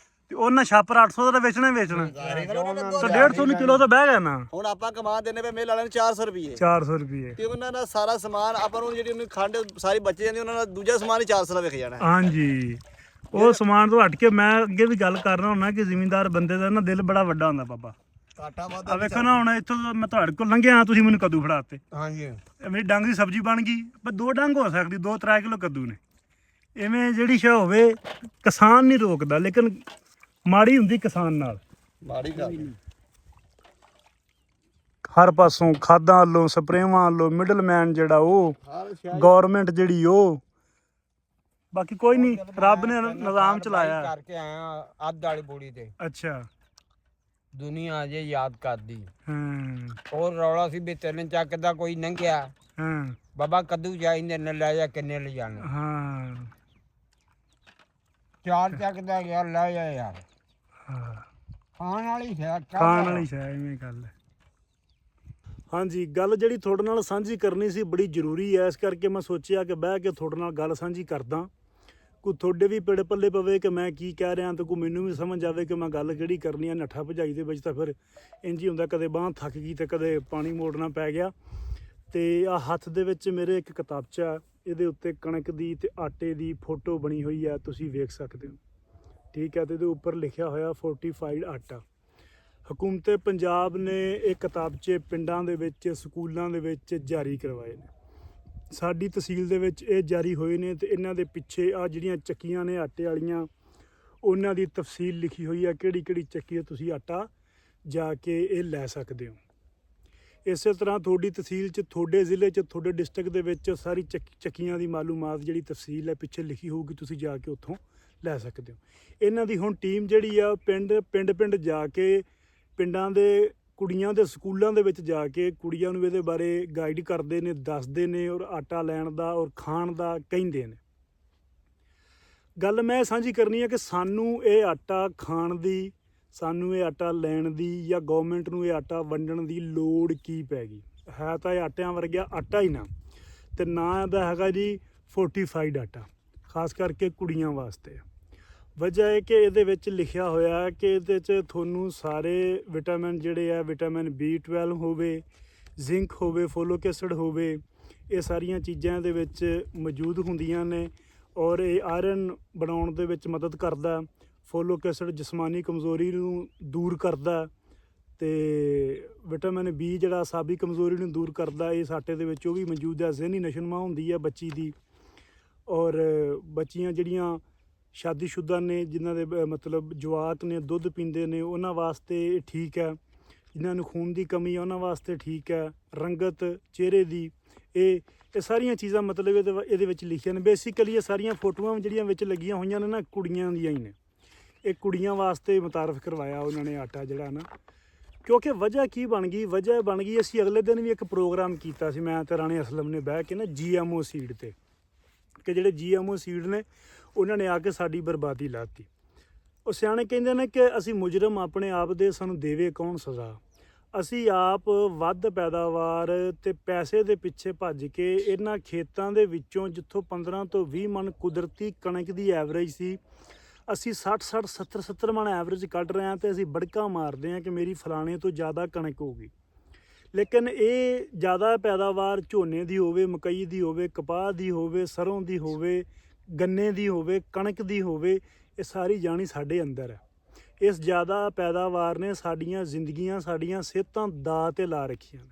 ਤੇ ਉਹਨਾਂ ਛਾਪਰ 800 ਦਾ ਵੇਚਣਾ ਤੇ 150 ਨੂੰ ਕਿਲੋ ਤਾਂ ਬਹਿ ਗਿਆ ਨਾ। ਹੁਣ ਆਪਾਂ ਕਮਾ ਦਿੰਦੇ ਪਏ ਮੇਲ ਵਾਲਿਆਂ ਨੂੰ 400 ਰੁਪਏ। 400 ਰੁਪਏ ਤੇ ਉਹਨਾਂ ਦਾ ਸਾਰਾ ਸਮਾਨ ਆਪਾਂ ਨੂੰ ਜਿਹੜੀ ਉਹਨੂੰ ਖੰਡ ਸਾਰੀ ਬਚ ਜਾਂਦੀ, ਉਹਨਾਂ ਦਾ ਦੂਜਾ ਸਮਾਨ ਹੀ 400 ਦਾ ਵਿਕ ਜਾਣਾ। ਹਾਂਜੀ ਉਹ ਸਮਾਨ ਤੋਂ ਹਟ ਕੇ ਮੈਂ ਅੱਗੇ ਵੀ ਗੱਲ ਕਰਨਾ ਹੁੰਦਾ ਕਿ ਜ਼ਿਮੀਂਦਾਰ ਬੰਦੇ ਦਾ ਨਾ ਦਿਲ ਬੜਾ ਵੱਡਾ ਹੁੰਦਾ ਬਾਬਾ। ਘਾਟਾ ਆ ਵੇਖੋ ਨਾ ਹੁਣ ਇੱਥੋਂ ਮੈਂ ਤੁਹਾਡੇ ਕੋਲ ਲੰਘਿਆ ਤੁਸੀਂ ਮੈਨੂੰ ਕੱਦੂ ਫੜਾਤੇ। ਹਾਂਜੀ ਮੇਰੀ ਡੰਗ ਦੀ ਸਬਜ਼ੀ ਬਣ ਗਈ। ਪਰ 2 ਡੰਗ ਹੋ ਸਕਦੀ 2-3 ਕਿਲੋ ਕੱਦੂ ਨੇ। ਇਵੇਂ ਜਿਹੜੀ ਸ਼ੈ ਹੋਵੇ ਕਿਸਾਨ ਨਹੀਂ ਰੋਕਦਾ, ਲੇਕਿਨ ਮਾੜੀ ਹੁੰਦੀ ਕਿਸਾਨ ਨਾਲ। ਮਾੜੀ ਗੱਲ ਹਰ ਪਾਸੋਂ ਖਾਦਾਂ ਵੱਲੋਂ ਸਪਰੇਵਾਂ ਵੱਲੋਂ ਮਿਡਲਮੈਨ ਜਿਹੜਾ ਉਹ ਗੌਰਮੈਂਟ ਜਿਹੜੀ ਉਹ। ਬਾਕੀ ਕੋਈ ਨਹੀਂ, ਰੱਬ ਨੇ ਨਿਜ਼ਾਮ ਚਲਾਇਆ ਕਰਕੇ ਆਇਆ ਅੱਧ ਵਾਲੀ ਬੋੜੀ ਤੇ। ਅੱਛਾ ਦੁਨੀਆ ਅਜੇ ਯਾਦ ਕਰਦੀ। ਹਾਂ ਹੋਰ ਰੌਲਾ ਸੀ ਵੀ 3 ਚੱਕ ਦਾ ਕੋਈ ਲੰਘਿਆ। ਹਾਂ ਬਾਬਾ ਕੱਦੂ ਜਾਈਂਦੇ ਨੇ ਲੈ ਜਾ ਕਿੰਨੇ ਲੈ ਜਾਣਾ। ਹਾਂ 4 ਚੱਕ ਦਾ ਗਿਆ ਲੈ ਜਾ ਯਾਰ। ਹਾਂ ਖਾਣ ਵਾਲੀ ਹੈ ਖਾਣ ਵਾਲੀ ਸ਼ਾਇਦ ਐਵੇਂ ਗੱਲ ਹੈ। ਹਾਂਜੀ, ਗੱਲ ਜਿਹੜੀ ਤੁਹਾਡੇ ਨਾਲ ਸਾਂਝੀ ਕਰਨੀ ਸੀ ਬੜੀ ਜ਼ਰੂਰੀ ਹੈ, ਇਸ ਕਰਕੇ ਮੈਂ ਸੋਚਿਆ ਕਿ ਬਹਿ ਕੇ ਤੁਹਾਡੇ ਨਾਲ ਗੱਲ ਸਾਂਝੀ ਕਰਦਾ। ਕੋਈ ਤੁਹਾਡੇ ਵੀ ਪੇੜ ਪੱਲੇ ਪਵੇ ਕਿ ਮੈਂ ਕੀ ਕਹਿ ਰਿਹਾ, ਤੇ ਕੋਈ ਮੈਨੂੰ ਵੀ ਸਮਝ ਆਵੇ ਕਿ ਮੈਂ ਗੱਲ ਕਿਹੜੀ ਕਰਨੀ ਹੈ। ਨੱਠਾ ਭਜਾਈ ਦੇ ਵਿੱਚ ਤਾਂ ਫਿਰ ਇੰਝ ਹੀ ਹੁੰਦਾ, ਕਦੇ ਬਾਂਹ ਥੱਕ ਗਈ ਤੇ ਕਦੇ ਪਾਣੀ ਮੋੜਨਾ ਪੈ ਗਿਆ। ਤੇ ਆ ਹੱਥ ਦੇ ਵਿੱਚ ਮੇਰੇ ਇੱਕ ਕਿਤਾਬਚਾ, ਇਹਦੇ ਉੱਤੇ ਕਣਕ ਦੀ ਤੇ ਆਟੇ ਦੀ ਫੋਟੋ ਬਣੀ ਹੋਈ ਹੈ, ਤੁਸੀਂ ਵੇਖ ਸਕਦੇ ਹੋ, ਠੀਕ ਹੈ। ਤੇ ਇਹਦੇ ਉੱਪਰ ਲਿਖਿਆ ਹੋਇਆ ਫੋਰਟੀਫਾਈਡ ਆਟਾ। ਹਕੂਮਤ ਪੰਜਾਬ ਨੇ ਇਹ ਕਿਤਾਬਚੇ ਪਿੰਡਾਂ ਦੇ ਵਿੱਚ, ਸਕੂਲਾਂ ਦੇ ਵਿੱਚ ਜਾਰੀ ਕਰਵਾਏ ਨੇ। ਸਾਡੀ ਤਹਿਸੀਲ ਦੇ ਵਿੱਚ ਇਹ ਜਾਰੀ ਹੋਏ ਨੇ, ਤੇ ਇਹਨਾਂ ਦੇ ਪਿੱਛੇ ਆ ਜਿਹੜੀਆਂ ਚੱਕੀਆਂ ਨੇ ਆਟੇ ਵਾਲੀਆਂ, ਉਹਨਾਂ ਦੀ ਤਫਸੀਲ ਲਿਖੀ ਹੋਈ ਆ, ਕਿਹੜੀ ਕਿਹੜੀ ਚੱਕੀ ਤੋਂ ਤੁਸੀਂ ਆਟਾ ਜਾ ਕੇ ਇਹ ਲੈ ਸਕਦੇ ਹੋ। ਇਸੇ ਤਰ੍ਹਾਂ ਤੁਹਾਡੀ ਤਹਿਸੀਲ 'ਚ, ਤੁਹਾਡੇ ਜ਼ਿਲ੍ਹੇ 'ਚ, ਤੁਹਾਡੇ ਡਿਸਟ੍ਰਿਕਟ ਦੇ ਵਿੱਚ ਸਾਰੀ ਚੱਕੀਆਂ ਦੀ ਮਾਲੂਮਾਤ ਜਿਹੜੀ ਤਫਸੀਲ ਹੈ ਪਿੱਛੇ ਲਿਖੀ ਹੋਊਗੀ, ਤੁਸੀਂ ਜਾ ਕੇ ਉੱਥੋਂ ਲੈ ਸਕਦੇ ਹੋ। ਇਹਨਾਂ ਦੀ ਹੁਣ ਟੀਮ ਜਿਹੜੀ ਆ ਪਿੰਡ ਜਾ ਕੇ, ਪਿੰਡਾਂ ਦੇ ਕੁੜੀਆਂ ਦੇ ਸਕੂਲਾਂ ਦੇ ਵਿੱਚ ਜਾ ਕੇ ਕੁੜੀਆਂ ਨੂੰ ਇਹਦੇ ਬਾਰੇ ਗਾਈਡ ਕਰਦੇ ਨੇ, ਦੱਸਦੇ ਨੇ, ਔਰ ਆਟਾ ਲੈਣ ਦਾ ਔਰ ਖਾਣ ਦਾ ਕਹਿੰਦੇ ਨੇ। ਗੱਲ ਮੈਂ ਸਾਂਝੀ ਕਰਨੀ ਹੈ ਕਿ ਸਾਨੂੰ ਇਹ ਆਟਾ ਖਾਣ ਦੀ, ਸਾਨੂੰ ਇਹ ਆਟਾ ਲੈਣ ਦੀ, ਜਾਂ ਗੌਰਮੈਂਟ ਨੂੰ ਇਹ ਆਟਾ ਵੰਡਣ ਦੀ ਲੋੜ ਕੀ ਪੈ ਗਈ ਹੈ। ਤਾਂ ਇਹ ਆਟਿਆਂ ਵਰਗਾ ਆਟਾ ਹੀ ਨਾ, ਤੇ ਨਾ ਇਹਦਾ ਹੈਗਾ ਜੀ ਫੋਰਟੀਫਾਈਡ ਆਟਾ, ਖਾਸ ਕਰਕੇ ਕੁੜੀਆਂ ਵਾਸਤੇ। ਵਜ੍ਹਾ ਹੈ ਕਿ ਇਹਦੇ ਵਿੱਚ ਲਿਖਿਆ ਹੋਇਆ ਕਿ ਇਹਦੇ 'ਚ ਤੁਹਾਨੂੰ ਸਾਰੇ ਵਿਟਾਮਿਨ ਜਿਹੜੇ ਆ, ਵਿਟਾਮਿਨ B12 ਹੋਵੇ, ਜ਼ਿੰਕ ਹੋਵੇ, ਫੋਲਿਕ ਐਸਿਡ ਹੋਵੇ, ਇਹ ਸਾਰੀਆਂ ਚੀਜ਼ਾਂ ਇਹਦੇ ਵਿੱਚ ਮੌਜੂਦ ਹੁੰਦੀਆਂ ਨੇ, ਔਰ ਇਹ ਆਇਰਨ ਬਣਾਉਣ ਦੇ ਵਿੱਚ ਮਦਦ ਕਰਦਾ। ਫੋਲਿਕ ਐਸਿਡ ਜਿਸਮਾਨੀ ਕਮਜ਼ੋਰੀ ਨੂੰ ਦੂਰ ਕਰਦਾ, ਤੇ ਵਿਟਾਮਿਨ B ਜਿਹੜਾ ਅਸਾਬੀ ਕਮਜ਼ੋਰੀ ਨੂੰ ਦੂਰ ਕਰਦਾ। ਇਸ ਆਟੇ ਦੇ ਵਿੱਚ ਉਹ ਵੀ ਮੌਜੂਦ ਹੈ। ਜ਼ਹਿਨੀ ਨਸ਼ੋਨੁਮਾ ਹੁੰਦੀ ਹੈ ਬੱਚੀ ਦੀ, ਔਰ ਬੱਚੀਆਂ ਜਿਹੜੀਆਂ ਸ਼ਾਦੀशुदा ਨੇ, ਜਿਨ੍ਹਾਂ ਦੇ ਮਤਲਬ ਜਵਾਕ ਨੇ, ਦੁੱਧ ਪੀਂਦੇ ਨੇ, ਉਹਨਾਂ ਵਾਸਤੇ ਇਹ ਠੀਕ ਹੈ। ਜਿਨ੍ਹਾਂ ਨੂੰ ਖੂਨ ਦੀ ਕਮੀ ਹੈ ਉਹਨਾਂ ਵਾਸਤੇ ਠੀਕ ਹੈ। ਰੰਗਤ ਚਿਹਰੇ ਦੀ, ਇਹ ਸਾਰੀਆਂ ਚੀਜ਼ਾਂ ਮਤਲਬ ਇਹਦੇ ਵਿੱਚ ਲਿਖੀਆਂ ਨੇ। ਬੇਸਿਕਲੀ ਇਹ ਸਾਰੀਆਂ ਫੋਟੋਆਂ ਜਿਹੜੀਆਂ ਵਿੱਚ ਲੱਗੀਆਂ ਹੋਈਆਂ ਨੇ ਨਾ, ਕੁੜੀਆਂ ਦੀਆਂ ਹੀ ਨੇ। ਇਹ ਕੁੜੀਆਂ ਵਾਸਤੇ ਮੁਤਾਰਫ ਕਰਵਾਇਆ ਉਹਨਾਂ ਨੇ ਆਟਾ ਜਿਹੜਾ ਨਾ, ਕਿਉਂਕਿ ਵਜ੍ਹਾ ਕੀ ਬਣ ਗਈ, ਵਜ੍ਹਾ ਬਣ ਗਈ, ਅਸੀਂ ਅਗਲੇ ਦਿਨ ਵੀ ਇੱਕ ਪ੍ਰੋਗਰਾਮ ਕੀਤਾ ਸੀ, ਮੈਂ ਤੇ ਰਾਣੇ ਅਸਲਮ ਨੇ ਬਹਿ ਕੇ ਨਾ, GMO ਸੀਡ ਤੇ, ਕਿ ਜਿਹੜੇ GMO ਸੀਡ ਨੇ ਉਹਨਾਂ ਨੇ ਆ ਕੇ ਸਾਡੀ ਬਰਬਾਦੀ ਲਾਤੀ। ਉਹ ਸਿਆਣੇ ਕਹਿੰਦੇ ਨੇ ਕਿ ਅਸੀਂ ਮੁਜਰਮ ਆਪਣੇ ਆਪ ਦੇ, ਸਾਨੂੰ ਦੇਵੇ ਕੌਣ ਸਜ਼ਾ। ਅਸੀਂ ਆਪ ਵੱਧ ਪੈਦਾਵਾਰ ਤੇ ਪੈਸੇ ਦੇ ਪਿੱਛੇ ਭੱਜ ਕੇ ਇਹਨਾਂ ਖੇਤਾਂ ਦੇ ਵਿੱਚੋਂ, ਜਿੱਥੋਂ 15 ਤੋਂ 20 ਮਣ ਕੁਦਰਤੀ ਕਣਕ ਦੀ ਐਵਰੇਜ ਸੀ, ਅਸੀਂ 60 70 ਮਣ ਐਵਰੇਜ ਕੱਢ ਰਹੇ ਹਾਂ, ਤੇ ਅਸੀਂ ਬੜਕਾ ਮਾਰਦੇ ਹਾਂ ਕਿ ਮੇਰੀ ਫਲਾਣੇ ਤੋਂ ਜ਼ਿਆਦਾ ਕਣਕ ਹੋਊਗੀ। ਲੇਕਿਨ ਇਹ ਜ਼ਿਆਦਾ ਪੈਦਾਵਾਰ ਝੋਨੇ ਦੀ ਹੋਵੇ, ਮਕਈ ਦੀ ਹੋਵੇ, ਕਪਾਹ ਦੀ ਹੋਵੇ, ਸਰੋਂ ਦੀ ਹੋਵੇ, ਗੰਨੇ ਦੀ ਹੋਵੇ, ਕਣਕ ਦੀ ਹੋਵੇ, ਇਹ ਸਾਰੀ ਜਾਣੀ ਸਾਡੇ ਅੰਦਰ ਹੈ। ਇਸ ਜ਼ਿਆਦਾ ਪੈਦਾਵਾਰ ਨੇ ਸਾਡੀਆਂ ਜ਼ਿੰਦਗੀਆਂ, ਸਾਡੀਆਂ ਸਿਹਤਾਂ ਦਾਅ 'ਤੇ ਲਾ ਰੱਖੀਆਂ ਨੇ।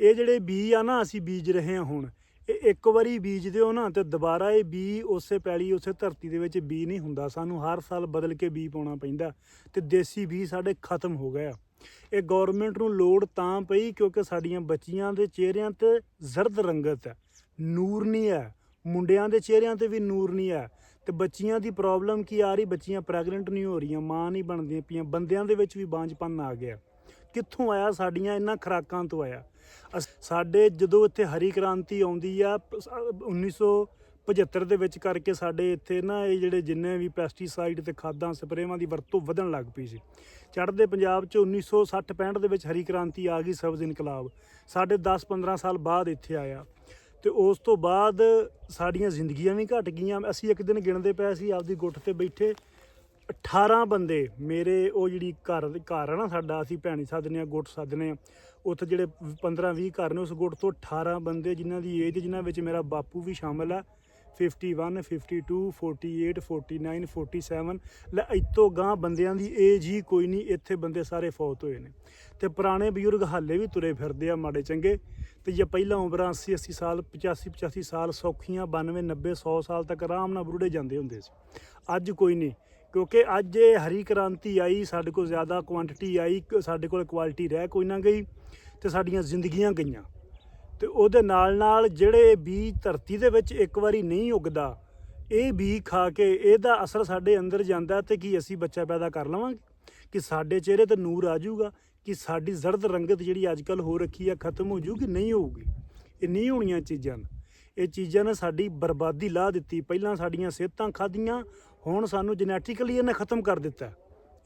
ਇਹ ਜਿਹੜੇ ਬੀਜ ਆ ਨਾ, ਅਸੀਂ ਬੀਜ ਰਹੇ ਹਾਂ ਹੁਣ, ਇਹ ਇੱਕ ਵਾਰੀ ਬੀਜਦੇ ਹੋ ਨਾ, ਤੇ ਦੁਬਾਰਾ ਇਹ ਬੀਜ ਉਸੇ ਪੈਲੀ, ਉਸੇ ਧਰਤੀ ਦੇ ਵਿੱਚ ਬੀਜ ਨਹੀਂ ਹੁੰਦਾ। ਸਾਨੂੰ ਹਰ ਸਾਲ ਬਦਲ ਕੇ ਬੀਜ ਪਾਉਣਾ ਪੈਂਦਾ, ਤੇ ਦੇਸੀ ਬੀਜ ਸਾਡੇ ਖਤਮ ਹੋ ਗਏ ਆ। ਇਹ ਗੌਰਮੈਂਟ ਨੂੰ ਲੋੜ ਤਾਂ ਪਈ ਕਿਉਂਕਿ ਸਾਡੀਆਂ ਬੱਚੀਆਂ ਦੇ ਚਿਹਰਿਆਂ 'ਤੇ ਜ਼ਰਦ ਰੰਗਤ ਹੈ, ਨੂਰ ਨਹੀਂ ਹੈ। ਮੁੰਡਿਆਂ ਦੇ ਚਿਹਰਿਆਂ 'ਤੇ ਵੀ ਨੂਰ ਨਹੀਂ ਹੈ। ਤੇ ਬੱਚੀਆਂ ਦੀ ਪ੍ਰੋਬਲਮ ਕੀ ਆ ਰਹੀ, ਬੱਚੀਆਂ ਪ੍ਰੈਗਨੈਂਟ ਨਹੀਂ ਹੋ ਰਹੀਆਂ, ਮਾਂ ਨਹੀਂ ਬਣਦੀਆਂ ਪਈਆਂ, ਬੰਦਿਆਂ ਦੇ ਵਿੱਚ ਵੀ ਬਾਂਝਪਨ ਆ ਗਿਆ। ਕਿੱਥੋਂ ਆਇਆ? ਸਾਡੀਆਂ ਇਹਨਾਂ ਖੁਰਾਕਾਂ ਤੋਂ ਆਇਆ। ਸਾਡੇ ਜਦੋਂ ਇੱਥੇ ਹਰੀ ਕ੍ਰਾਂਤੀ ਆਉਂਦੀ ਆ 1975 ਦੇ ਵਿੱਚ ਕਰਕੇ, ਸਾਡੇ ਇੱਥੇ ਨਾ ਇਹ ਜਿਹੜੇ ਜਿੰਨੇ ਵੀ ਪੈਸਟੀਸਾਈਡ ਤੇ ਖਾਦਾਂ ਸਪਰੇਵਾਂ ਦੀ ਵਰਤੋਂ ਵਧਣ ਲੱਗ ਪਈ ਸੀ। ਚੜ੍ਹਦੇ ਪੰਜਾਬ 'ਚ 1960-65 ਦੇ ਵਿੱਚ ਹਰੀ ਕ੍ਰਾਂਤੀ ਆ ਗਈ, ਸਬਜ਼ ਇਨਕਲਾਬ। ਸਾਡੇ 10-15 ਸਾਲ ਬਾਅਦ ਇੱਥੇ ਆਇਆ, ਤੇ ਉਸ ਤੋਂ ਬਾਅਦ ਸਾਡੀਆਂ ਜ਼ਿੰਦਗੀਆਂ ਵੀ ਘਟ ਗਈਆਂ। ਅਸੀਂ ਇੱਕ ਦਿਨ ਗਿਣਦੇ ਪਏ ਸੀ, ਆਪਦੀ ਗੁੱਠ ਤੇ ਬੈਠੇ 18 ਬੰਦੇ, ਮੇਰੇ ਉਹ ਜਿਹੜੀ ਘਰ ਆ ਨਾ ਸਾਡਾ, ਅਸੀਂ ਭੈਣੀ ਸੱਦਦੇ ਹਾਂ, ਗੁੱਟ ਸੱਦਦੇ ਹਾਂ, ਉੱਥੇ ਜਿਹੜੇ 15-20 ਘਰ ਨੇ, ਉਸ ਗੁੱਟ ਤੋਂ 18 ਬੰਦੇ ਜਿਨ੍ਹਾਂ ਦੀ ਏਜ, ਜਿਨ੍ਹਾਂ ਵਿੱਚ ਮੇਰਾ ਬਾਪੂ ਵੀ ਸ਼ਾਮਲ ਹੈ, 51, 52, 48, 49, 47, ਲੈ ਇੱਥੋਂ ਗਾਂ ਬੰਦਿਆਂ ਦੀ ਏਜ ਹੀ ਕੋਈ ਨਹੀਂ। ਇੱਥੇ ਬੰਦੇ ਸਾਰੇ ਫੌਤ ਹੋਏ ਨੇ, ਤੇ ਪੁਰਾਣੇ ਬਜ਼ੁਰਗ ਹਾਲੇ ਵੀ ਤੁਰੇ ਫਿਰਦੇ ਆ ਮਾੜੇ ਚੰਗੇ। ਤੇ ਜੇ ਪਹਿਲਾਂ ਉਮਰਾਂ 80-80 ਸਾਲ, 85-85 ਸਾਲ ਸੌਖੀਆਂ, 92, 90, 100 ਸਾਲ ਤੱਕ ਆਰਾਮ ਨਾਲ ਬੁੱਢੇ ਜਾਂਦੇ ਹੁੰਦੇ ਸੀ। ਅੱਜ ਕੋਈ ਨਹੀਂ, ਕਿਉਂਕਿ ਅੱਜ ਇਹ ਹਰੀ ਕ੍ਰਾਂਤੀ ਆਈ, ਸਾਡੇ ਕੋਲ ਜ਼ਿਆਦਾ ਕੁਆਂਟੀਟੀ ਆਈ, ਸਾਡੇ ਕੋਲ ਕੁਆਲਿਟੀ ਰਹਿ ਕੋਈ ਨਾ ਗਈ, ਤੇ ਸਾਡੀਆਂ ਜ਼ਿੰਦਗੀਆਂ ਗਈਆਂ। ਤੇ ਉਹਦੇ ਨਾਲ ਜਿਹੜੇ ਬੀਜ ਧਰਤੀ ਦੇ ਵਿੱਚ ਇੱਕ ਵਾਰੀ ਨਹੀਂ ਉੱਗਦਾ, ਇਹ ਬੀਜ ਖਾ ਕੇ ਇਹਦਾ ਅਸਰ ਸਾਡੇ ਅੰਦਰ ਜਾਂਦਾ, ਤੇ ਕੀ ਅਸੀਂ ਬੱਚਾ ਪੈਦਾ ਕਰ ਲਵਾਂਗੇ? ਕਿ ਸਾਡੇ ਚਿਹਰੇ ਤੇ ਨੂਰ ਆ ਜਾਊਗਾ? ਕਿ ਸਾਡੀ ਜ਼ਰਦ ਰੰਗਤ ਜਿਹੜੀ ਅੱਜ ਕੱਲ੍ਹ ਹੋ ਰੱਖੀ ਆ ਖਤਮ ਹੋ ਜੂਗੀ? ਨਹੀਂ ਹੋਊਗੀ। ਇਹ ਨਹੀਂ ਹੋਣੀਆਂ ਚੀਜ਼ਾਂ। ਇਹ ਚੀਜ਼ਾਂ ਨੇ ਸਾਡੀ ਬਰਬਾਦੀ ਲਾ ਦਿੱਤੀ। ਪਹਿਲਾਂ ਸਾਡੀਆਂ ਸਿਹਤਾਂ ਖਾਧੀਆਂ, ਹੁਣ ਸਾਨੂੰ ਜੈਨੇਟਿਕਲੀ ਇਹਨੇ ਖਤਮ ਕਰ ਦਿੱਤਾ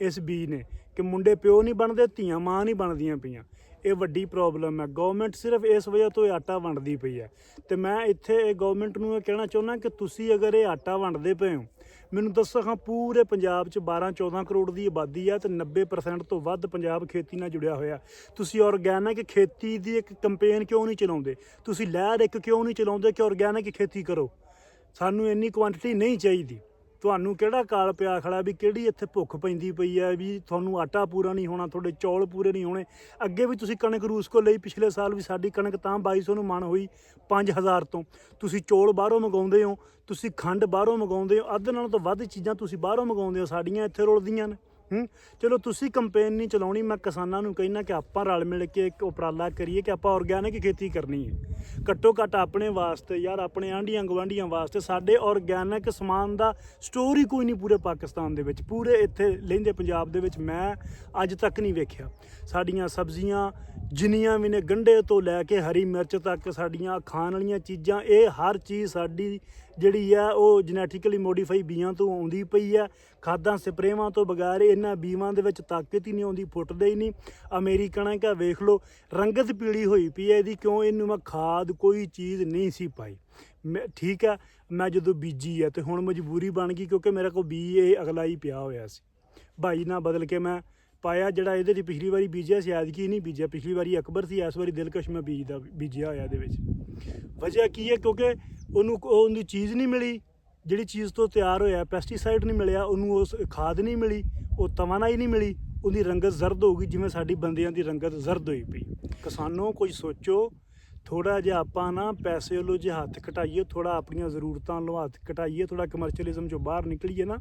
ਇਸ ਬੀਜ ਨੇ, ਕਿ ਮੁੰਡੇ ਪਿਓ ਨਹੀਂ ਬਣਦੇ, ਧੀਆਂ ਮਾਂ ਨਹੀਂ ਬਣਦੀਆਂ ਪਈਆਂ। ਇਹ ਵੱਡੀ ਪ੍ਰੋਬਲਮ ਹੈ। ਗਵਰਨਮੈਂਟ ਸਿਰਫ ਇਸ ਵਜ੍ਹਾ ਤੋਂ ਇਹ ਆਟਾ ਵੰਡਦੀ ਪਈ ਹੈ। ਤੇ ਮੈਂ ਇੱਥੇ ਇਹ ਗਵਰਨਮੈਂਟ ਨੂੰ ਇਹ ਕਹਿਣਾ ਚਾਹੁੰਦਾ ਕਿ ਤੁਸੀਂ ਅਗਰ ਇਹ ਆਟਾ ਵੰਡਦੇ ਪਏ ਹੋ, ਮੈਨੂੰ ਦੱਸੋ ਹਾਂ ਪੂਰੇ ਪੰਜਾਬ 'ਚ 12-14 ਕਰੋੜ ਦੀ ਆਬਾਦੀ ਆ ਤੇ 90% ਤੋਂ ਵੱਧ ਪੰਜਾਬ ਖੇਤੀ ਨਾਲ ਜੁੜਿਆ ਹੋਇਆ। ਤੁਸੀਂ ਆਰਗੈਨਿਕ ਖੇਤੀ ਦੀ ਇੱਕ ਕੰਪੇਨ ਕਿਉਂ ਨਹੀਂ ਚਲਾਉਂਦੇ? ਤੁਸੀਂ ਲਹਿਰ ਇੱਕ ਕਿਉਂ ਨਹੀਂ ਚਲਾਉਂਦੇ ਕਿ ਆਰਗੈਨਿਕ ਖੇਤੀ ਕਰੋ? ਸਾਨੂੰ ਇੰਨੀ ਕੁਆਂਟੀਟੀ ਨਹੀਂ ਚਾਹੀਦੀ। ਤੁਹਾਨੂੰ ਕਿਹੜਾ ਕਾਲ ਪਿਆ ਖੜਾ ਵੀ ਕਿਹੜੀ ਇੱਥੇ ਭੁੱਖ ਪੈਂਦੀ ਪਈ ਹੈ ਵੀ ਤੁਹਾਨੂੰ ਆਟਾ ਪੂਰਾ ਨਹੀਂ ਹੋਣਾ, ਤੁਹਾਡੇ ਚੌਲ ਪੂਰੇ ਨਹੀਂ ਹੋਣੇ? ਅੱਗੇ ਵੀ ਤੁਸੀਂ ਕਣਕ ਰੂਸ ਕੋਲ ਲਈ, ਪਿਛਲੇ ਸਾਲ ਵੀ ਸਾਡੀ ਕਣਕ ਤਾਂ 2200 ਨੂੰ ਮਣ ਹੋਈ 5000 ਤੋਂ। ਤੁਸੀਂ ਚੌਲ ਬਾਹਰੋਂ ਮੰਗਾਉਂਦੇ ਹੋ, ਤੁਸੀਂ ਖੰਡ ਬਾਹਰੋਂ ਮੰਗਾਉਂਦੇ ਹੋ, ਅੱਧ ਨਾਲੋਂ ਤੋਂ ਵੱਧ ਚੀਜ਼ਾਂ ਤੁਸੀਂ ਬਾਹਰੋਂ ਮੰਗਾਉਂਦੇ ਹੋ, ਸਾਡੀਆਂ ਇੱਥੇ ਰੁਲਦੀਆਂ ਨੇ। ਚਲੋ ਤੁਸੀਂ ਕੰਪੇਨ ਨਹੀਂ ਚਲਾਉਣੀ, ਮੈਂ ਕਿਸਾਨਾਂ ਨੂੰ ਕਹਿਣਾ ਕਿ ਆਪਾਂ ਰਲ ਮਿਲ ਕੇ ਇੱਕ ਉਪਰਾਲਾ ਕਰੀਏ ਕਿ ਆਪਾਂ ਆਰਗੈਨਿਕ ਖੇਤੀ ਕਰਨੀ ਹੈ। ਘੱਟੋ ਘੱਟ ਆਪਣੇ ਵਾਸਤੇ ਯਾਰ, ਆਪਣੇ ਆਂਢੀਆਂ ਗਵਾਂਢੀਆਂ ਵਾਸਤੇ। ਸਾਡੇ ਆਰਗੈਨਿਕ ਸਮਾਨ ਦਾ ਸਟੋਰ ਹੀ ਕੋਈ ਨਹੀਂ ਪੂਰੇ ਪਾਕਿਸਤਾਨ ਦੇ ਵਿੱਚ, ਪੂਰੇ ਇੱਥੇ ਲਹਿੰਦੇ ਪੰਜਾਬ ਦੇ ਵਿੱਚ ਮੈਂ ਅੱਜ ਤੱਕ ਨਹੀਂ ਵੇਖਿਆ। ਸਾਡੀਆਂ ਸਬਜ਼ੀਆਂ ਜਿੰਨੀਆਂ ਵੀ ਨੇ, ਗੰਢੇ ਤੋਂ ਲੈ ਕੇ ਹਰੀ ਮਿਰਚ ਤੱਕ, ਸਾਡੀਆਂ ਖਾਣ ਵਾਲੀਆਂ ਚੀਜ਼ਾਂ, ਇਹ ਹਰ ਚੀਜ਼ ਸਾਡੀ ਜਿਹੜੀ ਆ ਉਹ ਜੈਨੇਟਿਕਲੀ ਮੋਡੀਫਾਈ ਬੀਆਂ ਤੋਂ ਆਉਂਦੀ ਪਈ ਆ। ਖਾਦਾਂ ਸਪਰੇਵਾਂ ਤੋਂ ਬਗੈਰ ਇਹਨਾਂ ਬੀਵਾਂ ਦੇ ਵਿੱਚ ਤਾਕਤ ਹੀ ਨਹੀਂ ਆਉਂਦੀ, ਫੁੱਟਦੇ ਹੀ ਨਹੀਂ। ਅਮੇਰੀ ਕਣਕ ਵੇਖ ਲਓ, ਰੰਗਤ ਪੀਲੀ ਹੋਈ ਪਈ ਹੈ ਇਹਦੀ, ਕਿਉਂ? ਇਹਨੂੰ ਮੈਂ ਖਾਦ ਕੋਈ ਚੀਜ਼ ਨਹੀਂ ਸੀ ਪਾਈ। ਠੀਕ ਆ, ਮੈਂ ਜਦੋਂ ਬੀਜੀ ਆ ਤੇ ਹੁਣ ਮਜਬੂਰੀ ਬਣ ਗਈ ਕਿਉਂਕਿ ਮੇਰੇ ਕੋਲ ਬੀ ਇਹ ਅਗਲਾ ਹੀ ਪਿਆ ਹੋਇਆ ਸੀ। ਭਾਈ ਨਾਲ ਬਦਲ ਕੇ ਮੈਂ ਪਾਇਆ ਜਿਹੜਾ ਇਹਦੇ 'ਚ ਪਿਛਲੀ ਵਾਰੀ ਬੀਜਿਆ ਸੀ, ਐਤਕੀ ਨਹੀਂ ਬੀਜਿਆ। ਪਿਛਲੀ ਵਾਰੀ ਅਕਬਰ ਸੀ, ਇਸ ਵਾਰੀ ਦਿਲਕਸ਼ ਮੈਂ ਬੀਜਿਆ ਹੋਇਆ ਇਹਦੇ ਵਿੱਚ। ਵਜ੍ਹਾ ਕੀ ਹੈ? ਕਿਉਂਕਿ ਉਹਦੀ ਚੀਜ਼ ਨਹੀਂ ਮਿਲੀ, ਜਿਹੜੀ ਚੀਜ਼ ਤੋਂ ਤਿਆਰ ਹੋਇਆ। ਪੈਸਟੀਸਾਈਡ ਨਹੀਂ ਮਿਲਿਆ ਉਹਨੂੰ, ਉਸ ਖਾਦ ਨਹੀਂ ਮਿਲੀ, ਉਹ ਤਵਾਨਾਈ ਨਹੀਂ ਮਿਲੀ, ਉਹਦੀ ਰੰਗਤ ਜ਼ਰਦ ਹੋ ਗਈ ਜਿਵੇਂ ਸਾਡੀ ਬੰਦਿਆਂ ਦੀ ਰੰਗਤ ਜ਼ਰਦ ਹੋਈ ਪਈ। ਕਿਸਾਨੋਂ ਕੁਝ ਸੋਚੋ, ਥੋੜ੍ਹਾ ਜਿਹਾ ਆਪਾਂ ਨਾ ਪੈਸੇ ਵੱਲੋਂ ਜੇ ਹੱਥ ਘਟਾਈਏ, ਥੋੜ੍ਹਾ ਆਪਣੀਆਂ ਜ਼ਰੂਰਤਾਂ ਵੱਲੋਂ ਹੱਥ ਘਟਾਈਏ, ਥੋੜ੍ਹਾ ਕਮਰਸ਼ੀਅਲਿਜ਼ਮ 'ਚੋਂ ਬਾਹਰ ਨਿਕਲੀਏ ਨਾ,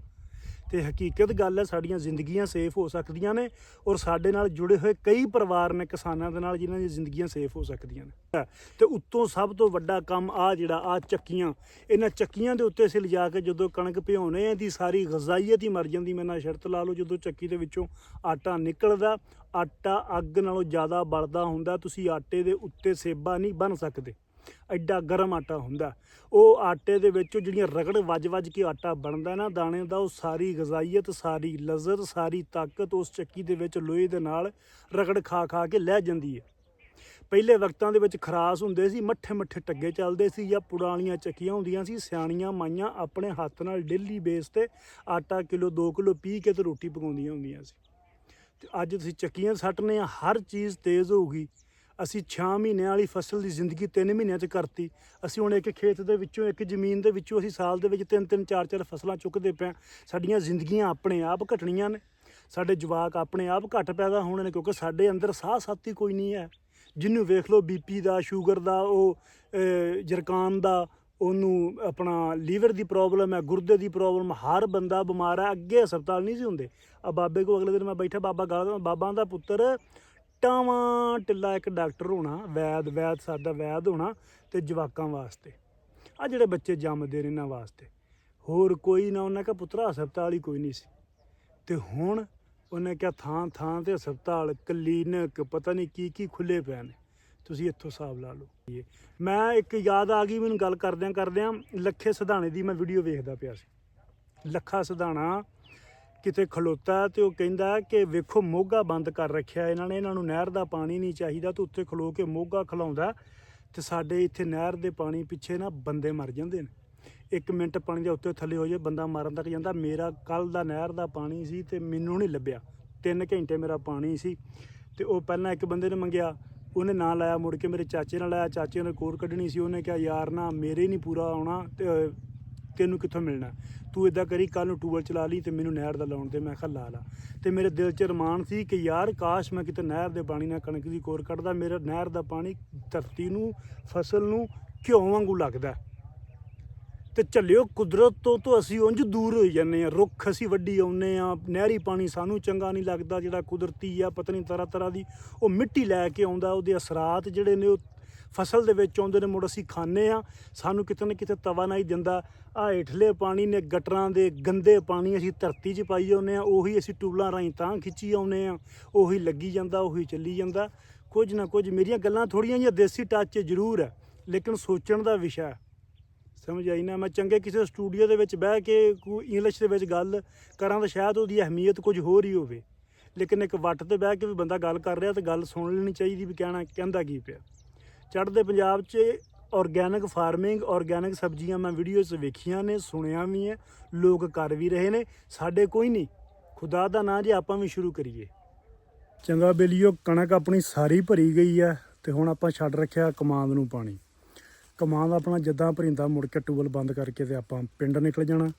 ਤੇ ਹਕੀਕਤ ਗੱਲ ਹੈ ਸਾਡੀਆਂ ਜ਼ਿੰਦਗੀਆਂ ਸੇਫ ਹੋ ਸਕਦੀਆਂ ਨੇ। ਔਰ ਸਾਡੇ ਨਾਲ ਜੁੜੇ ਹੋਏ ਕਈ ਪਰਿਵਾਰ ਨੇ ਕਿਸਾਨਾਂ ਦੇ ਨਾਲ, ਜਿਨ੍ਹਾਂ ਦੀਆਂ ਜ਼ਿੰਦਗੀਆਂ ਸੇਫ ਹੋ ਸਕਦੀਆਂ ਨੇ। ਤੇ ਉੱਤੋਂ ਸਭ ਤੋਂ ਵੱਡਾ ਕੰਮ ਆ ਚੱਕੀਆਂ, ਇਹਨਾਂ ਚੱਕੀਆਂ ਦੇ ਉੱਤੇ ਅਸੀਂ ਲਿਜਾ ਕੇ ਜਦੋਂ ਕਣਕ ਭਿਉਣੇ ਇਹਦੀ ਸਾਰੀ ਗਜ਼ਾਈਅਤ ਹੀ ਮਰ ਜਾਂਦੀ। ਮੈਂ ਨਾ ਸ਼ਰਤ ਲਾ ਲਓ, ਜਦੋਂ ਚੱਕੀ ਦੇ ਵਿੱਚੋਂ ਆਟਾ ਨਿਕਲਦਾ, ਆਟਾ ਅੱਗ ਨਾਲੋਂ ਜ਼ਿਆਦਾ ਬਲਦਾ ਹੁੰਦਾ। ਤੁਸੀਂ ਆਟੇ ਦੇ ਉੱਤੇ ਸੇਬਾ ਨਹੀਂ ਬੰਨ੍ਹ ਸਕਦੇ, ਐਡਾ ਗਰਮ ਆਟਾ ਹੁੰਦਾ। ਉਹ ਆਟੇ ਦੇ ਵਿੱਚ ਜਿਹੜੀਆਂ ਰਗੜ ਵੱਜ ਕੇ ਆਟਾ ਬਣਦਾ ਨਾ ਦਾਣੇ ਦਾ, ਉਹ ਸਾਰੀ ਗਜ਼ਾਈਅਤ, ਸਾਰੀ ਲਜ਼ਤ, ਸਾਰੀ ਤਾਕਤ ਉਸ ਚੱਕੀ ਦੇ ਵਿੱਚ ਲੋਹੇ ਦੇ ਨਾਲ ਰਗੜ ਖਾ ਕੇ ਲੈ ਜਾਂਦੀ ਹੈ। ਪਹਿਲੇ ਵਕਤਾਂ ਦੇ ਵਿੱਚ ਖਰਾਸ ਹੁੰਦੇ ਸੀ, ਮੱਠੇ ਟੱਗੇ ਚੱਲਦੇ ਸੀ, ਜਾਂ ਪੁਰਾਣੀਆਂ ਚੱਕੀਆਂ ਹੁੰਦੀਆਂ ਸੀ। ਸਿਆਣੀਆਂ ਮਾਈਆਂ ਆਪਣੇ ਹੱਥ ਨਾਲ ਡੇਲੀ ਬੇਸ ਤੇ ਆਟਾ ਕਿਲੋ 2 ਕਿਲੋ ਪੀਹ ਕੇ ਤੇ ਰੋਟੀ ਪਕਾਉਂਦੀਆਂ ਹੁੰਦੀਆਂ ਸੀ। ਤੇ ਅੱਜ ਤੁਸੀਂ ਚੱਕੀਆਂ ਸੱਟਨੇ ਆ, ਹਰ ਚੀਜ਼ ਤੇਜ਼ ਹੋ ਗਈ। ਅਸੀਂ 6 ਮਹੀਨਿਆਂ ਵਾਲੀ ਫਸਲ ਦੀ ਜ਼ਿੰਦਗੀ 3 ਮਹੀਨਿਆਂ 'ਚ ਕਰਤੀ। ਅਸੀਂ ਹੁਣ ਇੱਕ ਖੇਤ ਦੇ ਵਿੱਚੋਂ, ਇੱਕ ਜ਼ਮੀਨ ਦੇ ਵਿੱਚੋਂ ਅਸੀਂ ਸਾਲ ਦੇ ਵਿੱਚ 3-3 4-4 ਫਸਲਾਂ ਚੁੱਕਦੇ ਪਏ। ਸਾਡੀਆਂ ਜ਼ਿੰਦਗੀਆਂ ਆਪਣੇ ਆਪ ਘਟਣੀਆਂ ਨੇ, ਸਾਡੇ ਜਵਾਕ ਆਪਣੇ ਆਪ ਘੱਟ ਪੈਦਾ ਹੋਣੇ ਨੇ, ਕਿਉਂਕਿ ਸਾਡੇ ਅੰਦਰ ਸਾਹ ਸਾਥੀ ਕੋਈ ਨਹੀਂ ਹੈ। ਜਿਹਨੂੰ ਵੇਖ ਲਓ BP ਦਾ, ਸ਼ੂਗਰ ਦਾ, ਉਹ ਜਰਕਾਨ ਦਾ, ਉਹਨੂੰ ਆਪਣਾ ਲੀਵਰ ਦੀ ਪ੍ਰੋਬਲਮ ਹੈ, ਗੁਰਦੇ ਦੀ ਪ੍ਰੋਬਲਮ, ਹਰ ਬੰਦਾ ਬਿਮਾਰ ਹੈ। ਅੱਗੇ ਹਸਪਤਾਲ ਨਹੀਂ ਸੀ ਹੁੰਦੇ। ਆ ਬਾਬੇ ਕੋਲ ਅਗਲੇ ਦਿਨ ਮੈਂ ਬੈਠਾ, ਬਾਬਾ ਦਾ ਪੁੱਤਰ ਟਾਵਾਂ ਟਿੱਲਾ ਇੱਕ ਡਾਕਟਰ ਹੋਣਾ, ਵੈਦ ਸਾਡਾ ਵੈਦ ਹੋਣਾ, ਤੇ ਜਵਾਕਾਂ ਵਾਸਤੇ, ਆ ਜਿਹੜੇ ਬੱਚੇ ਜੰਮਦੇ ਨੇ ਇਹਨਾਂ ਵਾਸਤੇ, ਹੋਰ ਕੋਈ ਨਾ। ਉਹਨਾਂ ਕਿਹਾ ਪੁੱਤਰਾ ਹਸਪਤਾਲ ਹੀ ਕੋਈ ਨਹੀਂ ਸੀ। ਤੇ ਹੁਣ ਉਹਨੇ ਕਿਹਾ ਥਾਂ ਤੇ ਹਸਪਤਾਲ, ਕਲੀਨਿਕ, ਪਤਾ ਨਹੀਂ ਕੀ ਖੁੱਲ੍ਹੇ ਪਏ ਨੇ। ਤੁਸੀਂ ਇੱਥੋਂ ਹਿਸਾਬ ਲਾ ਲਓ। ਮੈਂ ਇੱਕ ਯਾਦ ਆ ਗਈ ਮੈਨੂੰ ਗੱਲ ਕਰਦਿਆਂ ਲੱਖੇ ਸਿਧਾਣੇ ਦੀ ਮੈਂ ਵੀਡੀਓ ਵੇਖਦਾ ਪਿਆ ਸੀ। ਲੱਖਾ ਸਿਧਾਣਾ ਕਿਤੇ ਖਲੋਤਾ ਤੇ ਉਹ ਕਹਿੰਦਾ ਕਿ ਵੇਖੋ ਮੋਗਾ ਬੰਦ ਕਰ ਰੱਖਿਆ ਇਹਨਾਂ ਨੇ, ਇਹਨਾਂ ਨੂੰ ਨਹਿਰ ਦਾ ਪਾਣੀ ਨਹੀਂ ਚਾਹੀਦਾ। ਤੇ ਉੱਥੇ ਖਲੋ ਕੇ ਮੋਗਾ ਖਲਾਉਂਦਾ, ਤੇ ਸਾਡੇ ਇੱਥੇ ਨਹਿਰ ਦੇ ਪਾਣੀ ਪਿੱਛੇ ਨਾ ਬੰਦੇ ਮਰ ਜਾਂਦੇ ਨੇ। 1 ਮਿੰਟ ਪਾਣੀ ਦੇ ਉੱਤੇ ਥੱਲੇ ਹੋ ਜਾਏ ਬੰਦਾ ਮਰਨ ਤੱਕ ਜਾਂਦਾ। ਮੇਰਾ ਕੱਲ ਦਾ ਨਹਿਰ ਦਾ ਪਾਣੀ ਸੀ ਤੇ ਮੈਨੂੰ ਨਹੀਂ ਲੱਭਿਆ, 3 ਘੰਟੇ ਮੇਰਾ ਪਾਣੀ ਸੀ। ਤੇ ਉਹ ਪਹਿਲਾਂ ਇੱਕ ਬੰਦੇ ਨੇ ਮੰਗਿਆ, ਉਹਨੇ ਨਾਂ ਲਾਇਆ, ਮੁੜ ਕੇ ਮੇਰੇ ਚਾਚੇ ਨਾਲ ਲਾਇਆ, ਚਾਚੇ ਨੇ ਕੋਰ ਕੱਢਣੀ ਸੀ। ਉਹਨੇ ਕਿਹਾ ਯਾਰ ਨਾ ਮੇਰੇ ਨਹੀਂ ਪੂਰਾ ਆਉਣਾ ਤੇ ਤੈਨੂੰ ਕਿੱਥੋਂ ਮਿਲਣਾ, ਤੂੰ ਇੱਦਾਂ ਕਰੀ ਕੱਲ੍ਹ ਨੂੰ ਟੂਬਲ ਚਲਾ ਲਈ ਤੇ ਮੈਨੂੰ ਨਹਿਰ ਦਾ ਲਾਉਣ ਤੇ। ਮੈਂ ਕਿਹਾ ਲਾ ਲਾ। ਤੇ ਮੇਰੇ ਦਿਲ 'ਚ ਅਰਮਾਨ ਸੀ ਕਿ ਯਾਰ ਕਾਸ਼ ਮੈਂ ਕਿਤੇ ਨਹਿਰ ਦੇ ਪਾਣੀ ਨਾਲ ਕਣਕ ਦੀ ਕੋਰ ਕੱਢਦਾ। ਮੇਰਾ ਨਹਿਰ ਦਾ ਪਾਣੀ ਧਰਤੀ ਨੂੰ, ਫਸਲ ਨੂੰ ਘਿਓ ਵਾਂਗੂ ਲੱਗਦਾ। ਤੇ ਝੱਲਿਓ ਕੁਦਰਤ ਤੋਂ ਅਸੀਂ ਉਂਝ ਦੂਰ ਹੋਈ ਜਾਂਦੇ ਹਾਂ। ਰੁੱਖ ਅਸੀਂ ਵੱਢੀ ਆਉਂਦੇ ਹਾਂ, ਨਹਿਰੀ ਪਾਣੀ ਸਾਨੂੰ ਚੰਗਾ ਨਹੀਂ ਲੱਗਦਾ। ਜਿਹੜਾ ਕੁਦਰਤੀ ਆ ਪਤਾ ਨਹੀਂ ਤਰ੍ਹਾਂ ਦੀ ਉਹ ਮਿੱਟੀ ਲੈ ਕੇ ਆਉਂਦਾ, ਉਹਦੇ ਅਸਰਾਤ ਜਿਹੜੇ ਨੇ ਉਹ ਫਸਲ ਦੇ ਵਿੱਚ ਆਉਂਦੇ ਨੇ, ਮੁੜ ਅਸੀਂ ਖਾਂਦੇ ਹਾਂ। ਸਾਨੂੰ ਕਿਤੇ ਨਾ ਕਿਤੇ ਤਵਾਨਾਈ ਦਿੰਦਾ। ਆਹ ਹੇਠਲੇ ਪਾਣੀ ਨੇ, ਗਟਰਾਂ ਦੇ ਗੰਦੇ ਪਾਣੀ ਅਸੀਂ ਧਰਤੀ 'ਚ ਪਾਈ ਆਉਂਦੇ ਹਾਂ, ਉਹੀ ਅਸੀਂ ਟਿਊਬਲਾਂ ਰਾਹੀਂ ਤਾਂ ਖਿੱਚੀ ਆਉਂਦੇ ਹਾਂ, ਉਹੀ ਲੱਗੀ ਜਾਂਦਾ, ਉਹੀ ਚੱਲੀ ਜਾਂਦਾ। ਕੁਝ ਨਾ ਕੁਝ ਮੇਰੀਆਂ ਗੱਲਾਂ ਥੋੜ੍ਹੀਆਂ ਜਿਹੀਆਂ ਦੇਸੀ ਟੱਚ ਜ਼ਰੂਰ ਹੈ, ਲੇਕਿਨ ਸੋਚਣ ਦਾ ਵਿਸ਼ਾ ਹੈ। ਸਮਝ ਆਈ ਨਾ? ਮੈਂ ਚੰਗੇ ਕਿਸੇ ਸਟੂਡੀਓ ਦੇ ਵਿੱਚ ਬਹਿ ਕੇ ਕੋਈ ਇੰਗਲਿਸ਼ ਦੇ ਵਿੱਚ ਗੱਲ ਕਰਾਂ ਤਾਂ ਸ਼ਾਇਦ ਉਹਦੀ ਅਹਿਮੀਅਤ ਕੁਝ ਹੋਰ ਹੀ ਹੋਵੇ। ਲੇਕਿਨ ਇੱਕ ਵੱਟ ਤੇ ਬਹਿ ਕੇ ਵੀ ਬੰਦਾ ਗੱਲ ਕਰ ਰਿਹਾ ਤੇ ਗੱਲ ਸੁਣ ਲੈਣੀ ਚਾਹੀਦੀ ਵੀ ਕਹਿੰਦਾ ਕੀ ਪਿਆ। ਚੜ੍ਹਦੇ ਪੰਜਾਬ 'ਚ ਆਰਗੈਨਿਕ ਫਾਰਮਿੰਗ, ਆਰਗੈਨਿਕ ਸਬਜ਼ੀਆਂ ਮੈਂ ਵੀਡੀਓ 'ਚ ਵੇਖੀਆਂ ਨੇ, ਸੁਣਿਆ ਵੀ ਹੈ, ਲੋਕ ਕਰ ਵੀ ਰਹੇ ਨੇ। ਸਾਡੇ ਕੋਈ ਨਹੀਂ, ਖੁਦਾ ਦਾ ਨਾਂ ਜੇ ਆਪਾਂ ਵੀ ਸ਼ੁਰੂ ਕਰੀਏ। ਚੰਗਾ ਬੇਲੀਓ, ਕਣਕ ਆਪਣੀ ਸਾਰੀ ਭਰੀ ਗਈ ਹੈ ਤੇ ਹੁਣ ਆਪਾਂ ਛੱਡ ਰੱਖਿਆ ਕਮਾਂਦ ਨੂੰ ਪਾਣੀ। ਕਮਾਂਦ ਆਪਣਾ ਜਿੱਦਾਂ ਭਰਿੰਦਾ ਮੁੜ ਕੇ ਟੂਬਲ ਬੰਦ ਕਰਕੇ ਤੇ ਆਪਾਂ ਪਿੰਡ ਨਿਕਲ ਜਾਣਾ।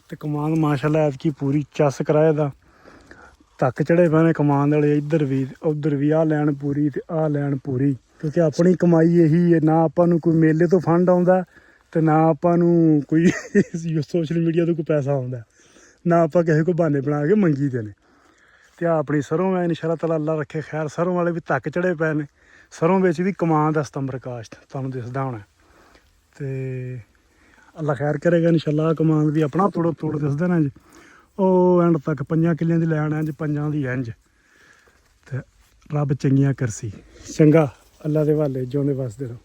ਤੇ ਕਮਾਂਦ ਮਾਸ਼ਾਅੱਲਾ ਐਤਕੀ ਪੂਰੀ ਚੱਸ ਕਰਾਏ ਦਾ, ਧੱਕ ਚੜੇ ਪਏ ਨੇ ਕਮਾਂਦ ਵਾਲੇ, ਇੱਧਰ ਵੀ ਉੱਧਰ ਵੀ, ਆਹ ਲੈਣ ਪੂਰੀ ਤੇ ਆਹ ਲੈਣ ਪੂਰੀ। ਕਿਉਂਕਿ ਆਪਣੀ ਕਮਾਈ ਇਹੀ ਹੈ, ਨਾ ਆਪਾਂ ਨੂੰ ਕੋਈ ਮੇਲੇ ਤੋਂ ਫੰਡ ਆਉਂਦਾ ਤੇ ਨਾ ਆਪਾਂ ਨੂੰ ਕੋਈ ਸੋਸ਼ਲ ਮੀਡੀਆ ਤੋਂ ਕੋਈ ਪੈਸਾ ਆਉਂਦਾ, ਨਾ ਆਪਾਂ ਕਿਸੇ ਕੋਲ ਬਹਾਨੇ ਬਣਾ ਕੇ ਮੰਗੀ ਦੇ ਨੇ। ਤੇ ਆਹ ਆਪਣੀ ਸਰੋਂ ਹੈ, ਇਨਸ਼ਾਅੱਲਾ ਤਾਲਾ ਅੱਲਾ ਰੱਖੇ ਖੈਰ, ਸਰੋਂ ਵਾਲੇ ਵੀ ਧੱਕ ਚੜੇ ਪਏ ਨੇ। ਸਰੋਂ ਵਿੱਚ ਵੀ ਕਮਾਂਦ ਦਾ ਸਤੰਬਰ ਕਾਸ਼ਤ ਤੁਹਾਨੂੰ ਦਿਸਦਾ ਹੋਣਾ। ਤੇ ਅੱਲਾ ਖੈਰ ਕਰੇਗਾ ਇਨਸ਼ਾਅੱਲਾ। ਕਮਾਂਦ ਵੀ ਆਪਣਾ ਤੋੜ ਦਿਸਦੇ ਨੇ ਜੀ, ਉਹ ਐਂਡ ਤੱਕ 5 ਕਿੱਲਿਆਂ ਦੀ ਲੈਣ ਇੰਜ, 5 ਦੀ ਇੰਜ। ਤੇ ਰੱਬ ਚੰਗੀਆਂ ਕਰਸੀ। ਚੰਗਾ, ਅੱਲਾ ਦੇ ਹਵਾਲੇ, ਜਿਉਂਦੇ ਵਸਦੇ ਰਹੋ।